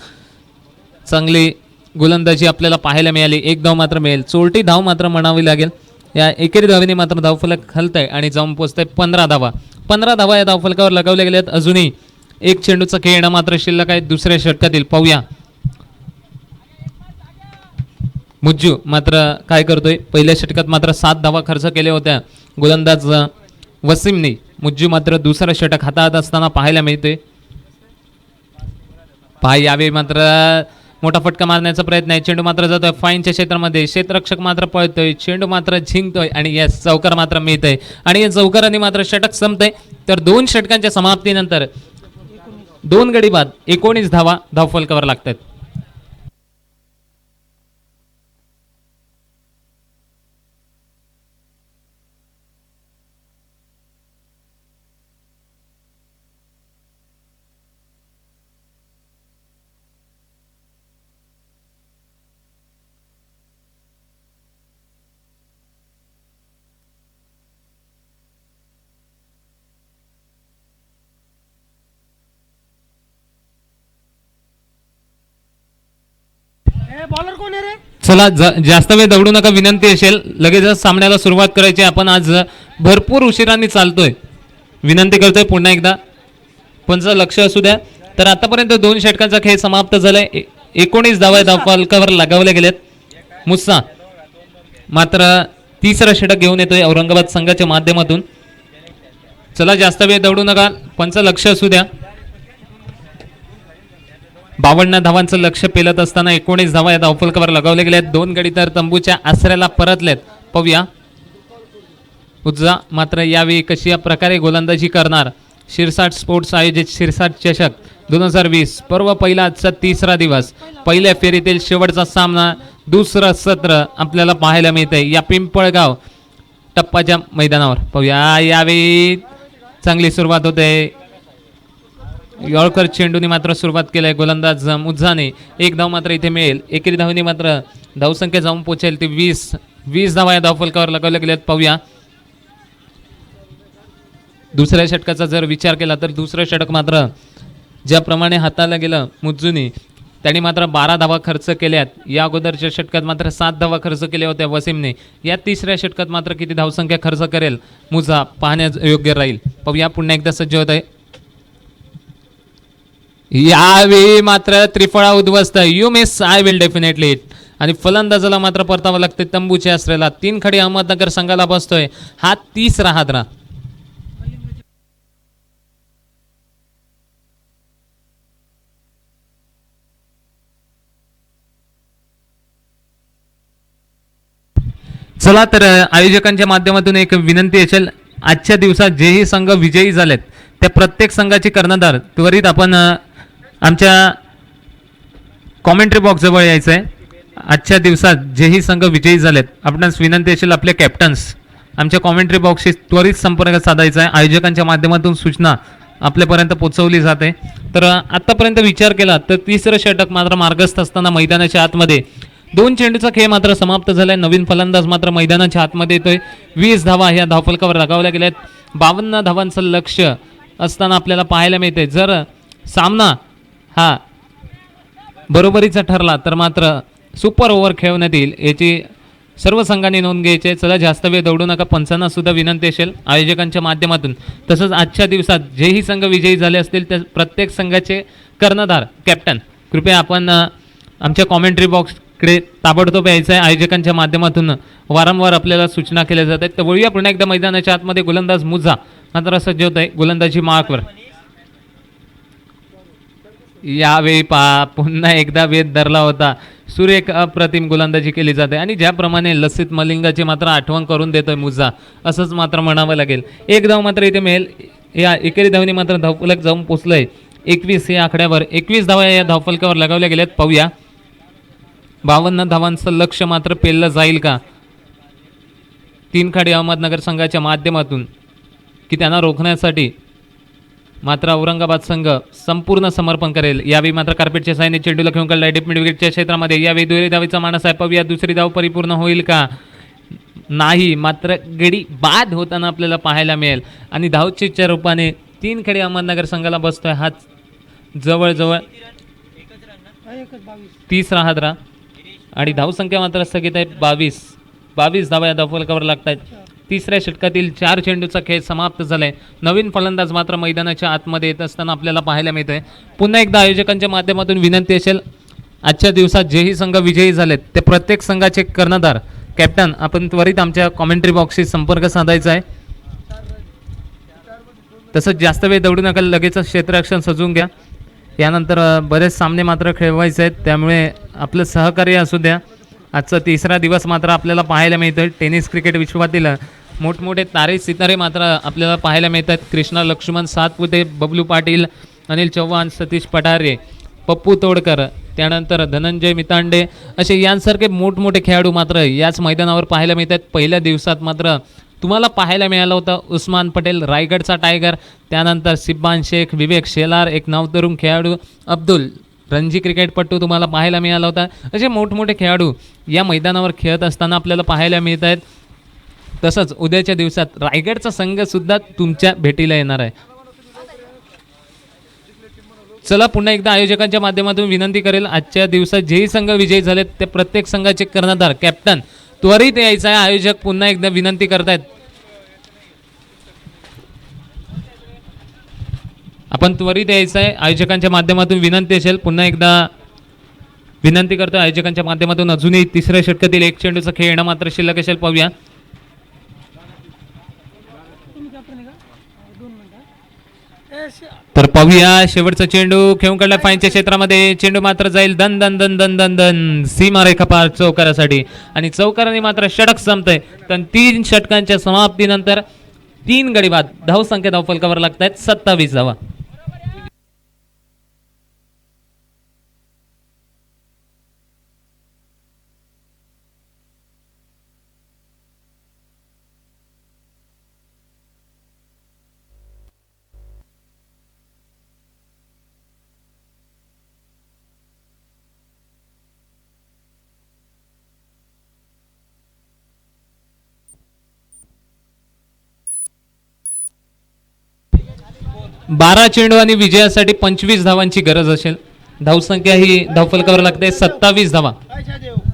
चांगली गोलंदाजी आपल्याला पाहायला मिळाली. 1 धाव मात्र मिळेल, चोरटी धाव मात्र म्हणावी लागेल. या एकेरी धावेने मात्र धावफलक हलत आहे आणि जाऊन पोहोचत आहे 15 धावा. 15 धावा या धावफलकावर लगावल्या गेल्यात. अजूनही एक चेंडूचा खेळ येणं मात्र शिल्लक आहे दुसऱ्या षटकातील, पाहूया. मुज्जू मात्र काय करतोय, पहिल्या षटकात मात्र 7 धावा खर्च केल्या होत्या गोलंदाज वसीमने. मुज्जू मात्र दुसरा षटक हातात असताना पाहायला मिळते. यावेळी मात्र मोठा फटका मारण्याचा प्रयत्न आहे. चेंडू मात्र जातोय फाईनच्या क्षेत्रामध्ये, क्षेत्ररक्षक मात्र पळतोय, चेंडू मात्र जिंकतोय आणि या चौकार मात्र मिळतोय आणि या चौकाराने मात्र षटक संपतंय. तर 2 षटकांच्या समाप्तीनंतर 2 गडी बाद 19 धावा धावफलकावर लागतात. बॉलर कोण आहे रे? चला जास्त वेळ दौडू नका, विनंती असेल. लगेचच सामन्याला सुरुवात करायची. आपण आज भरपूर उशिराने चालतोय, विनंती करतोय पुन्हा एकदा पंच लक्ष असू द्या. तर आतापर्यंत 2 षटकांचा खेळ समाप्त झालाय. 19 धावा धावफलकावर लगावल्या गेल्यात. मुस्सा मात्र तिसरा षटक घेऊन येतोय औरंगाबाद संघाच्या माध्यमातून. चला जास्त वेळ दौडू नका, पंच लक्ष असू द्या. 52 धावांचं लक्ष पेलत असताना 19 धावा या धावफलकावर लगावले गेले आहेत. 2 गडी तर तंबूच्या आसऱ्याला परतलेत, पाहूया. उज्जा मात्र यावेळी कशी या प्रकारे गोलंदाजी करणार. शिरसाट स्पोर्ट्स आयोजित शिरसाट चषक 2020 पर्व पहिला आजचा 3रा दिवस, पहिल्या फेरीतील शेवटचा सामना, दुसरं सत्र आपल्याला पाहायला मिळतंय या पिंपळगाव टप्पाच्या मैदानावर, पाहूया. यावेळी चांगली सुरुवात होते. यॉर्कर चेंडूने मात्र सुरुवात केली आहे गोलंदाज मुज्जाने. 1 धाव मात्र इथे मिळेल. एकेरी धावने मात्र धावसंख्या जाऊन पोहोचेल ती 20 धावा या धावफलकावर लगावल्या गेल्यात, पाहूया. दुसऱ्या षटकाचा जर विचार केला तर दुसरं षटक मात्र ज्याप्रमाणे हाताला गेलं मुज्जूने, त्यांनी मात्र 12 धावा खर्च केल्यात. या अगोदरच्या षटकात मात्र 7 धावा खर्च केल्या होत्या वसीमने. या तिसऱ्या षटकात मात्र किती धावसंख्या खर्च करेल मुज्जा पाहण्यास योग्य राहील, पाहूया. पुन्हा एकदा सज्ज होत आहे. यावेळी मात्र त्रिफळा उद्ध्वस्त. You miss I will definitely it, आणि फलंदाजाला मात्र परतावं लागते तंबूच्या आसऱ्याला. 3 खडी अहमदनगर संघाला बसतोय. हा 3रा हादरा. चला तर आयोजकांच्या माध्यमातून एक विनंती असेल. आजच्या दिवसात जेही संघ विजयी झालेत त्या प्रत्येक संघाची कर्णधार त्वरित आपण आमच्या कॉमेंट्री बॉक्स जवळ यायचं आहे. आजच्या दिवसात जेही संघ विजयी झालेत आपणास विनंती असेल आपले कॅप्टन्स आमच्या कॉमेंट्री बॉक्सशी त्वरित संपर्क साधायचा आहे. आयोजकांच्या माध्यमातून सूचना आपल्यापर्यंत पोहोचवली जाते. तर आतापर्यंत विचार केला तर 3रं षटक मात्र मार्गस्थ असताना मैदानाच्या आतमध्ये 2 चेंडूचा खेळ मात्र समाप्त झालाय. नवीन फलंदाज मात्र मैदानाच्या आतमध्ये येतोय. 20 धावा ह्या धावफलकावर लगावल्या गेल्यात. 52 धावांचं लक्ष असताना आपल्याला पाहायला मिळते. जर सामना हा बरोबरीचा ठरला तर मात्र सुपर ओव्हर खेळवण्यात येईल याची सर्व संघांनी नोंद घ्यायची आहे. चला जास्त वेळ दौडू नका, पंचांना सुद्धा विनंती असेल आयोजकांच्या माध्यमातून. तसंच आजच्या दिवसात जेही संघ विजयी झाले असतील त्या प्रत्येक संघाचे कर्णधार कॅप्टन कृपया आपण आमच्या कॉमेंट्री बॉक्स कडे ताबडतोब यायचं आहे. आयोजकांच्या माध्यमातून वारंवार आपल्याला सूचना केल्या जात आहेत. तर वळूया पुन्हा एकदा मैदानाच्या आतमध्ये. गोलंदाज मुजा मात्र सज्ज होत आहे गोलंदाजी मार्कवर. यावेळी पुन्हा एकदा वेध धरला होता. सुरेख अप्रतिम गोलंदाजी केली जाते आणि ज्याप्रमाणे लसित मलिंगाची मात्र आठवण करून देतोय मुजा, असंच मात्र म्हणावं लागेल. एक धाव मात्र इथे मिळेल. या एकेरी धावनी मात्र धावफलक जाऊन पोचलंय 21 या आकड्यावर. 21 धावा या धावफलकावर लगावल्या गेल्यात. पाहूया 52 धावांचं लक्ष मात्र पेललं जाईल का 3 खाडी अहमदनगर संघाच्या माध्यमातून, की त्यांना रोखण्यासाठी मात्र औरंगाबाद संघ संपूर्ण समर्पण करेल. यावेळी मात्र कार्पेटच्या साईने चेंडूला घेऊन काढलाय डीप मिड विकेटच्या क्षेत्रामध्ये. यावेळी दुहेरी धावेचा मानस आहे. पाहूया दुसरी धाव परिपूर्ण होईल का नाही. मात्र गडी बाद होताना आपल्याला पाहायला मिळेल आणि धावचेच्या रूपाने 3 खेळी अहमदनगर संघाला बसतोय. हा जवळजवळ 30 हादरा आणि धावसंख्या मात्र स्थगित आहे 22 धावा या धावफलकावर लागत आहेत. तिसऱ्या षटकातील 4 चेंडूचा खेळ समाप्त झालाय. नवीन फलंदाज मात्र मैदानाच्या आतमध्ये येत असताना आपल्याला पाहायला मिळतंय. पुन्हा एकदा आयोजकांच्या माध्यमातून विनंती असेल, आजच्या दिवसात जेही संघ विजयी झालेत ते प्रत्येक संघाचे कर्णधार कॅप्टन आपण त्वरित आमच्या कॉमेंट्री बॉक्सशी संपर्क साधायचा आहे. तसंच जास्त वेळ दौडू नका, लगेच क्षेत्ररक्षण सजवून घ्या. यानंतर बरेच सामने मात्र खेळवायचे आहेत, त्यामुळे आपलं सहकार्य असू द्या. आजचा तिसरा दिवस मात्र आपल्याला पाहायला मिळतोय. टेनिस क्रिकेट विश्वातील मोठमोठे तारे सितारे मात्र आपल्याला पाहायला मिळतात. कृष्णा लक्ष्मण सातपुते, बबलू पाटील, अनिल चव्हाण, सतीश पठारे, पप्पू तोडकर, त्यानंतर धनंजय मितांडे असे यांसारखे मोठमोठे खेळाडू मात्र याच मैदानावर पाहायला मिळतात. पहिल्या दिवसात मात्र तुम्हाला पाहायला मिळाला होता उस्मान पटेल रायगडचा टायगर, त्यानंतर सिब्बान शेख, विवेक शेलार, एक नवतरुण खेळाडू अब्दुल रणजी क्रिकेटपटू तुम्हाला पाहायला मिळाला होता. असे मोठमोठे खेळाडू या मैदानावर खेळत असताना आपल्याला पाहायला मिळत आहेत. तसंच उद्याच्या दिवसात रायगडचा संघसुद्धा तुमच्या भेटीला येणार आहे. चला पुन्हा एकदा आयोजकांच्या माध्यमातून विनंती करेल, आजच्या दिवसात जेही संघ विजयी झालेत ते प्रत्येक संघाचे कर्णधार कॅप्टन त्वरित यायचा आहे. आयोजक पुन्हा एकदा विनंती करतायत, आपण त्वरित यायचं आहे. आयोजकांच्या माध्यमातून विनंती असेल, पुन्हा एकदा विनंती करतो आयोजकांच्या माध्यमातून. अजूनही तिसऱ्या षटकातील 1 चेंडूचा खेळ येणं मात्र शिल्लक असेल. पाहूया तर पाहूया शेवटचा चेंडू खेळून काढला फाईनच्या क्षेत्रामध्ये. चेंडू मात्र जाईल दन दन दन दन दन दन सीमारेखा पार चौकारासाठी आणि चौकाराने मात्र षटक संपतंय. तर 3 षटकांच्या समाप्तीनंतर 3 गडी बाद. धावसंख्या धावफलकावर लागत आहेत 27 धावा. बारा चेंडू आणि विजयासाठी 25 धावांची गरज असेल. धावसंख्या ही धावफलकावर लागते 27 धावा.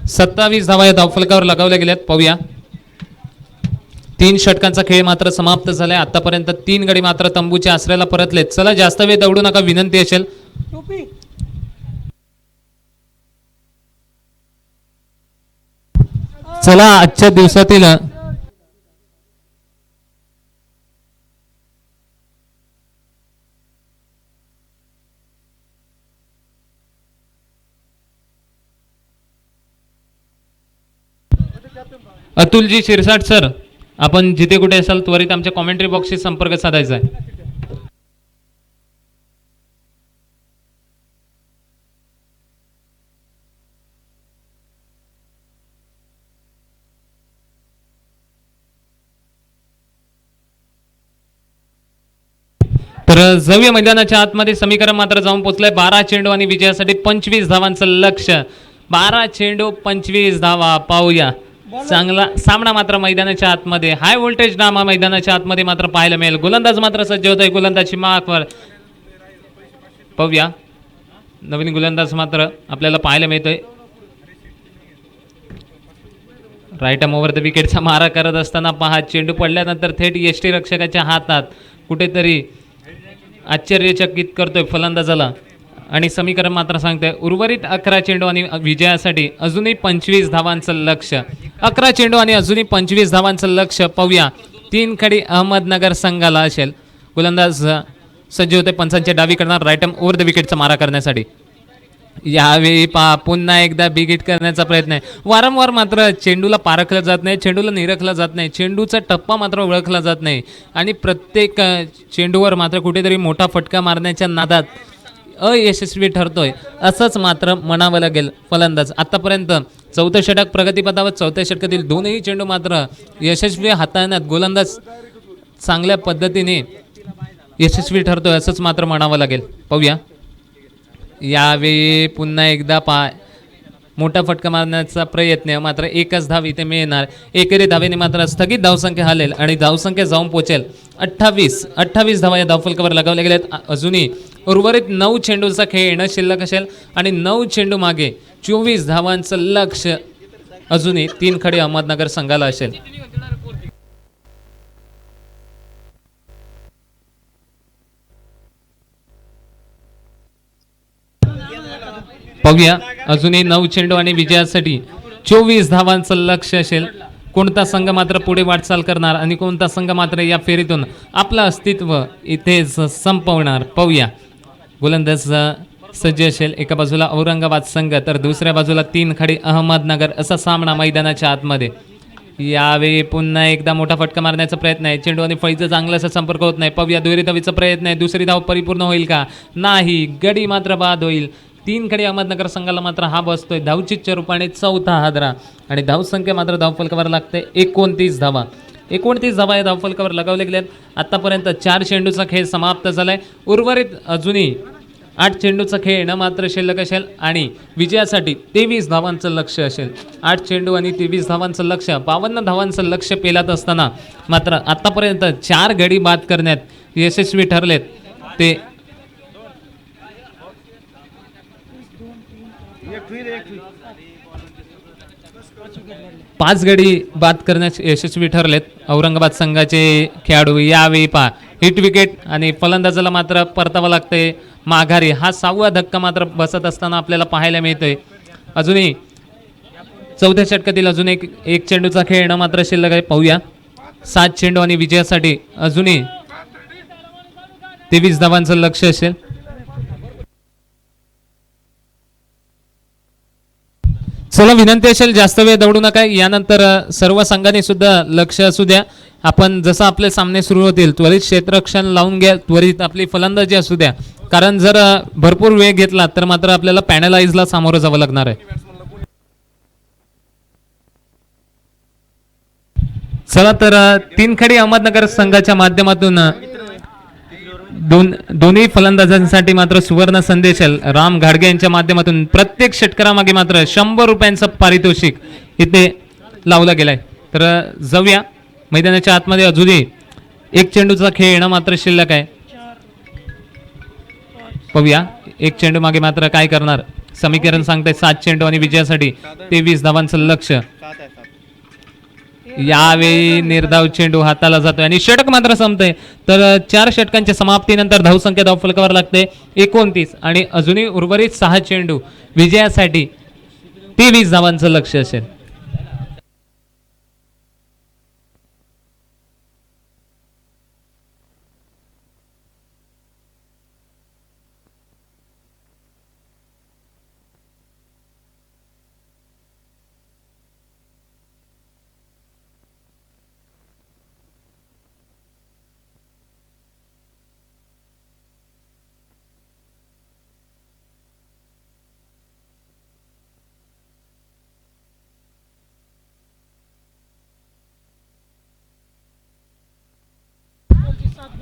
27 धावा या धावफलकावर लगावल्या गेल्यात. पाहूया 3 षटकांचा खेळ मात्र समाप्त झालाय. आतापर्यंत 3 गडी मात्र तंबूच्या आसऱ्याला परतलेत. चला जास्त वेळ दौडू नका, विनंती असेल. चला आजच्या दिवसातील अतुलजी शिरसाट सर, आपण जिथे कुठे असाल त्वरित आमच्या कॉमेंट्री बॉक्सशी संपर्क साधायचा आहे. तर जाऊया मैदानाच्या आतमध्ये. समीकरण मात्र जाऊन पोहोचलंय. 12 चेंडू आणि विजयासाठी 25 धावांचं लक्ष. 12 चेंडू 25 धावा. पाहूया चांगला सामना मात्र मैदानाच्या आतमध्ये, हाय व्होल्टेज नामा मैदानाच्या आतमध्ये मात्र पाहायला मिळेल. गोलंदाज मात्र सज्ज होतोय गोलंदाजी मार्कवर. पाहूया नवीन गोलंदाज मात्र आपल्याला पाहायला मिळतोय. राईट आर्म ओव्हर द विकेटचा मारा करत असताना पहा चेंडू पडल्यानंतर थेट यष्टी रक्षकाच्या हातात कुठेतरी आश्चर्यचकित करतोय फलंदाजाला आणि समीकरण मात्र सांगते उर्वरित 11 चेंडू आणि विजयासाठी अजूनही 25 धावांचं लक्ष. 11 चेंडू आणि अजूनही 25 धावांचं लक्ष पाहूया. 3 खडी अहमदनगर संघाला असेल. गोलंदाज सज्ज होते पंचांच्या डावीकडनं राईट आर्म ओव्हर द विकेटचा मारा करण्यासाठी. यावेळी पुन्हा एकदा बिग हिट करण्याचा प्रयत्न आहे. वारंवार मात्र चेंडूला पारखलं जात नाही, चेंडूला निरखलं जात नाही, चेंडूचा टप्पा मात्र ओळखला जात नाही आणि प्रत्येक चेंडूवर मात्र कुठेतरी मोठा फटका मारण्याच्या नादात अयशस्वी ठरतोय असंच मात्र म्हणावं लागेल. फलंदाज आतापर्यंत चौथं षटक प्रगतीपथावर, चौथ्या षटकातील दोनही चेंडू मात्र यशस्वी हाताळण्यात गोलंदाज चांगल्या पद्धतीने यशस्वी ठरतोय असंच मात्र म्हणावं लागेल. पाहूया यावेळी पुन्हा एकदा मोठा फटका मारण्याचा प्रयत्न, मात्र एकच धाव इथे मिळणार. एकेरी धावेने मात्र स्थगित धावसंख्या हालेल आणि धावसंख्या जाऊन पोहोचेल 28 धावा या धावफलकावर लगावल्या गेल्यात. अजूनही उर्वरित 9 चेंडूचा खेळ येणं शिल्लक असेल आणि 9 चेंडू मागे 24 धावांचं लक्ष अजूनही 3 खडी अहमदनगर संघाला असेल. पाहूया अजूनही 9 चेंडू आणि विजयासाठी 24 धावांचं लक्ष असेल. कोणता संघ मात्र पुढे वाटचाल करणार आणि कोणता संघ मात्र या फेरीतून आपलं अस्तित्व इथेच संपवणार. पाहूया गोलंदाज सज्ज असेल. एका बाजूला औरंगाबाद संघ तर दुसऱ्या बाजूला 3 खडी अहमदनगर असा सामना मैदानाच्या आतमध्ये. यावेळी पुन्हा एकदा मोठा फटका मारण्याचा प्रयत्न आहे. चेंडू आणि फळीचा चांगलासा संपर्क होत नाही. पाहूया दुहेरी धावीचा प्रयत्न आहे. दुसरी धाव परिपूर्ण होईल का? नाही, गडी मात्र बाद होईल. 3 खडी अहमदनगर संघाला मात्र हा बसतोय धावचीच्या रूपाने चौथा हादरा आणि धावसंख्या मात्र धावफलकावर लागते 29 धावा. 29 धावा या धावफलकावर लगावले गेल्यात. आतापर्यंत 4 चेंडूचा खेळ समाप्त झालाय. उर्वरित अजूनही 8 चेंडूचा खेळ येणं मात्र शिल्लक असेल आणि विजयासाठी 23 धावांचं लक्ष असेल. 8 चेंडू आणि 23 धावांचं लक्ष, 52 धावांचं लक्ष पेलात असताना मात्र आतापर्यंत 4 गडी बाद करण्यात यशस्वी ठरलेत. ते 5 गडी बाद करण्यास यशस्वी ठरलेत औरंगाबाद संघाचे खेळाडू. यावेळी हिट विकेट आणि फलंदाजाला मात्र परतावं लागतंय माघारी. हा 6वा धक्का मात्र बसत असताना आपल्याला पाहायला मिळतोय. अजूनही चौथ्या षटकातील अजून एक चेंडूचा खेळ येणं मात्र शिल्लक आहे. पाहूया 7 चेंडू आणि विजयासाठी अजूनही 23 धावांचं लक्ष असेल. चला विनंती असेल जास्त वेळ दौडू नका. यानंतर सर्व संघाने सुद्धा लक्ष असू द्या. आपण जसं आपले सामने सुरू होतील त्वरित क्षेत्ररक्षण लावून घ्या, त्वरित आपली फलंदाजी असू द्या, कारण जर भरपूर वेळ घेतला तर मात्र आपल्याला पॅनलाइजला सामोरं जावं लागणार आहे. चला तर 3 खडी अहमदनगर संघाच्या माध्यमातून दोन्ही फलंदाजांसाठी मात्र सुवर्ण संदेश राम घाडगे यांच्या माध्यमातून प्रत्येक षटकारामागे मात्र 100 रुपयांचं पारितोषिक इथे लावला गेलाय. तर जाऊया मैदानाच्या आतमध्ये. अजूनही 1 चेंडूचा खेळ येणं मात्र शिल्लक आहे. पाहूया 1 चेंडू मागे मात्र काय करणार. समीकरण सांगताय 7 चेंडू आणि विजयासाठी 23 धावांचं लक्ष. यावेळी निर्धाव चेंडू हाताला जातोय आणि षटक मात्र संपतंय. तर 4 षटकांच्या समाप्तीनंतर धावसंख्या धावफलकावर लागते 29 आणि अजूनही उर्वरित 6 चेंडू विजयासाठी 23 धावांचं लक्ष असेल.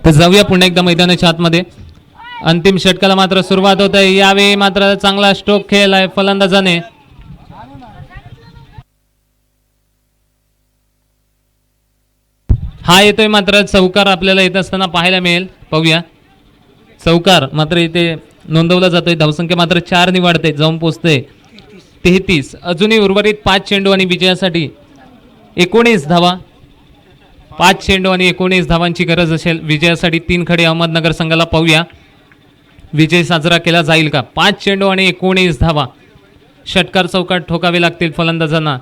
तर जाऊया पुन्हा एकदा मैदानाच्या आतमध्ये. अंतिम षटकाला मात्र सुरुवात होत आहे. यावेळी मात्र चांगला स्ट्रोक खेळला आहे फलंदाजाने. हा येतोय मात्र चौकार आपल्याला येत असताना पाहायला मिळेल. पाहूया चौकार मात्र इथे नोंदवला जातोय. धावसंख्या मात्र 4 ने वाढते, जाऊन पोहोचते 33. अजूनही उर्वरित 5 चेंडू आणि विजयासाठी 19 धावा. 5 चेंडू आणि 19 धावांची गरज असेल विजयासाठी 3 खडी अहमदनगर संघाला. पाहूया विजय साजरा केला जाईल का? 5 चेंडू आणि 19 धावा. षटकार चौकात ठोकावे लागतील फलंदाजांना.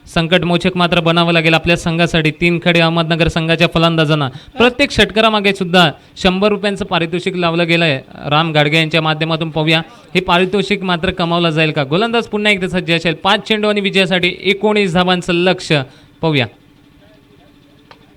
संकटमोचक मात्र बनावं लागेल आपल्या संघासाठी. 3 खडे अहमदनगर संघाच्या फलंदाजांना. प्रत्येक षटकारामागे सुद्धा 100 रुपयांचं पारितोषिक लावलं गेलं आहे राम गाडगे यांच्या माध्यमातून. पाहूया हे पारितोषिक मात्र कमावलं जाईल का? गोलंदाज पुन्हा एकदा सज्ज असेल. 5 चेंडू आणि विजयासाठी 19 धावांचं लक्ष्य. पाहूया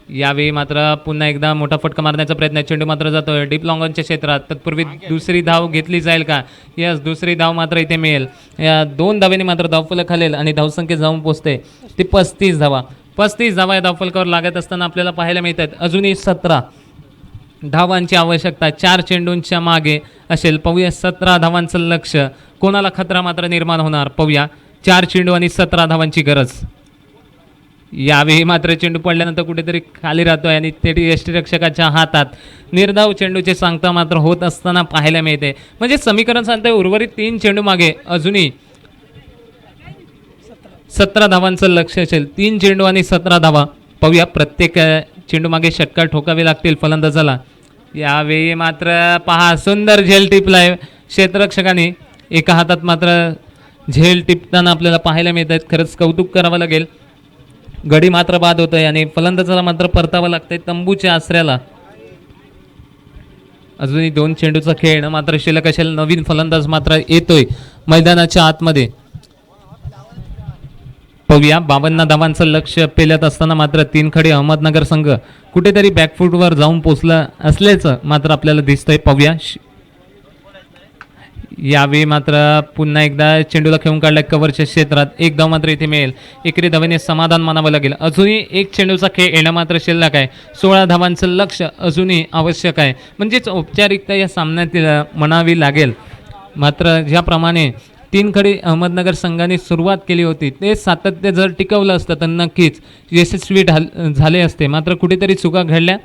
यावेळी मात्र पुन्हा एकदा मोठा फटका मारण्याचा प्रयत्न. चेंडू मात्र जातोय डीप लॉंगॉनच्या क्षेत्रात. तत्पूर्वी दुसरी धाव घेतली जाईल का? यस, दुसरी धाव मात्र इथे मिळेल. या 2 धावेने मात्र धावफलक खालेल आणि धावसंख्या जाऊन पोचते ती 35 धावा. 35 धावा या धावफलकावर लागत असताना आपल्याला पाहायला मिळत आहेत. अजूनही 17 धावांची आवश्यकता 4 चेंडूंच्या मागे असेल. पाहूया 17 धावांचं लक्ष्य. कोणाला खतरा मात्र निर्माण होणार? पाहूया. 4 चेंडू आणि 17 धावांची गरज. यावेळी मात्र चेंडू पडल्यानंतर कुठेतरी खाली राहतोय आणि ते यष्टीरक्षकाच्या हातात. निर्धाव चेंडूचे सांगता मात्र होत असताना पाहायला मिळते. म्हणजे समीकरण सांगतंय उर्वरित 3 चेंडू मागे अजूनही 17 धावांचं लक्ष असेल. 3 चेंडू आणि 17 धावा. पाहूया प्रत्येक चेंडू मागे षटकार ठोकावे लागतील फलंदाजाला. यावेळी मात्र पहा सुंदर झेल टिपलाय क्षेत्ररक्षकाने. एका हातात मात्र झेल टिपताना आपल्याला पाहायला मिळत आहेत. खरंच कौतुक करावं लागेल. गडी मात्र बाद होत आहे आणि फलंदाजाला मात्र परतावं लागतंय तंबूच्या आसऱ्याला. अजूनही 2 चेंडूचा खेळ मात्र शिल्लक असेल. नवीन फलंदाज मात्र येतोय मैदानाच्या आतमध्ये. पाहूया 52 धावांचं लक्ष पेलत असताना मात्र 3 खडे अहमदनगर संघ कुठेतरी बॅकफूटवर जाऊन पोचला असल्याचं मात्र आपल्याला दिसतंय. पाहूया यावेळी मात्र पुन्हा एकदा चेंडूला खेळून काढलाय कव्हरच्या क्षेत्रात. 1 धाव मात्र इथे मिळेल. एकरी धावेने समाधान मानावं लागेल. अजूनही 1 चेंडूचा खेळ येणं मात्र शिल्लक आहे. 16 धावांचं लक्ष अजूनही आवश्यक आहे. म्हणजेच औपचारिकता या सामन्यात म्हणावी लागेल. मात्र ज्याप्रमाणे 3 खडे अहमदनगर संघाने सुरुवात केली होती ते सातत्य जर टिकवलं असतं तर नक्कीच यशस्वी झाले असते. मात्र कुठेतरी चुका घडल्या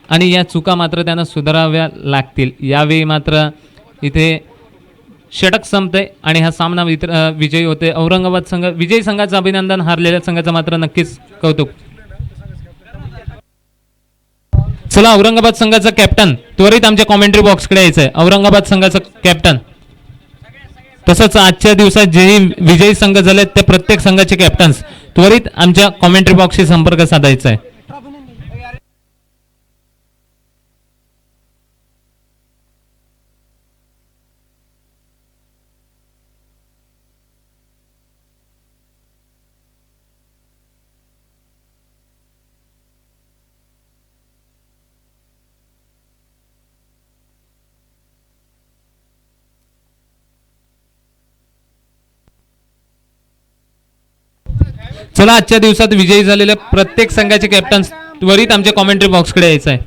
आणि या चुका मात्र त्यांना सुधाराव्या लागतील. यावेळी मात्र इथे षटक संपतंय आणि हा सामना विजयी होते औरंगाबाद संघ. विजयी संघाचं अभिनंदन. हारलेल्या संघाचं मात्र नक्कीच कौतुक. चला औरंगाबाद संघाचा कॅप्टन त्वरित आमच्या कॉमेंट्री बॉक्सकडे यायचं आहे. औरंगाबाद संघाचं कॅप्टन तसंच आजच्या दिवसात जेही विजयी संघ झालेत त्या प्रत्येक संघाचे कॅप्टन्स त्वरित आमच्या कॉमेंट्री बॉक्सशी संपर्क साधायचा आहे. चला आजच्या दिवसात विजयी झालेल्या प्रत्येक संघाचे कॅप्टन त्वरित आमच्या कॉमेंट्री बॉक्सकडे यायचं आहे.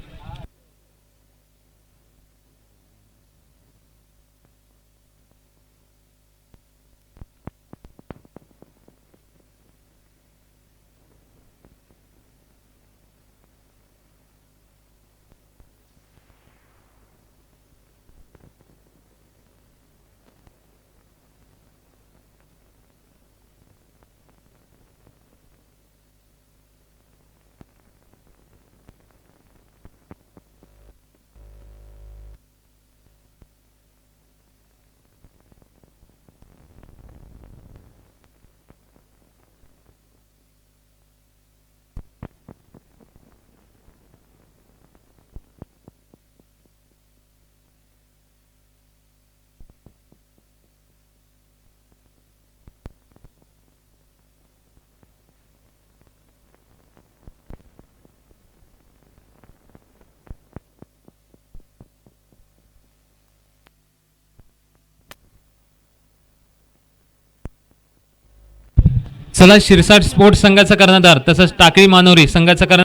चला शिरसाट स्पोर्ट्स संघाचा कर्णधार तसंच टाकळी मानोरी संघाचा कर्णधार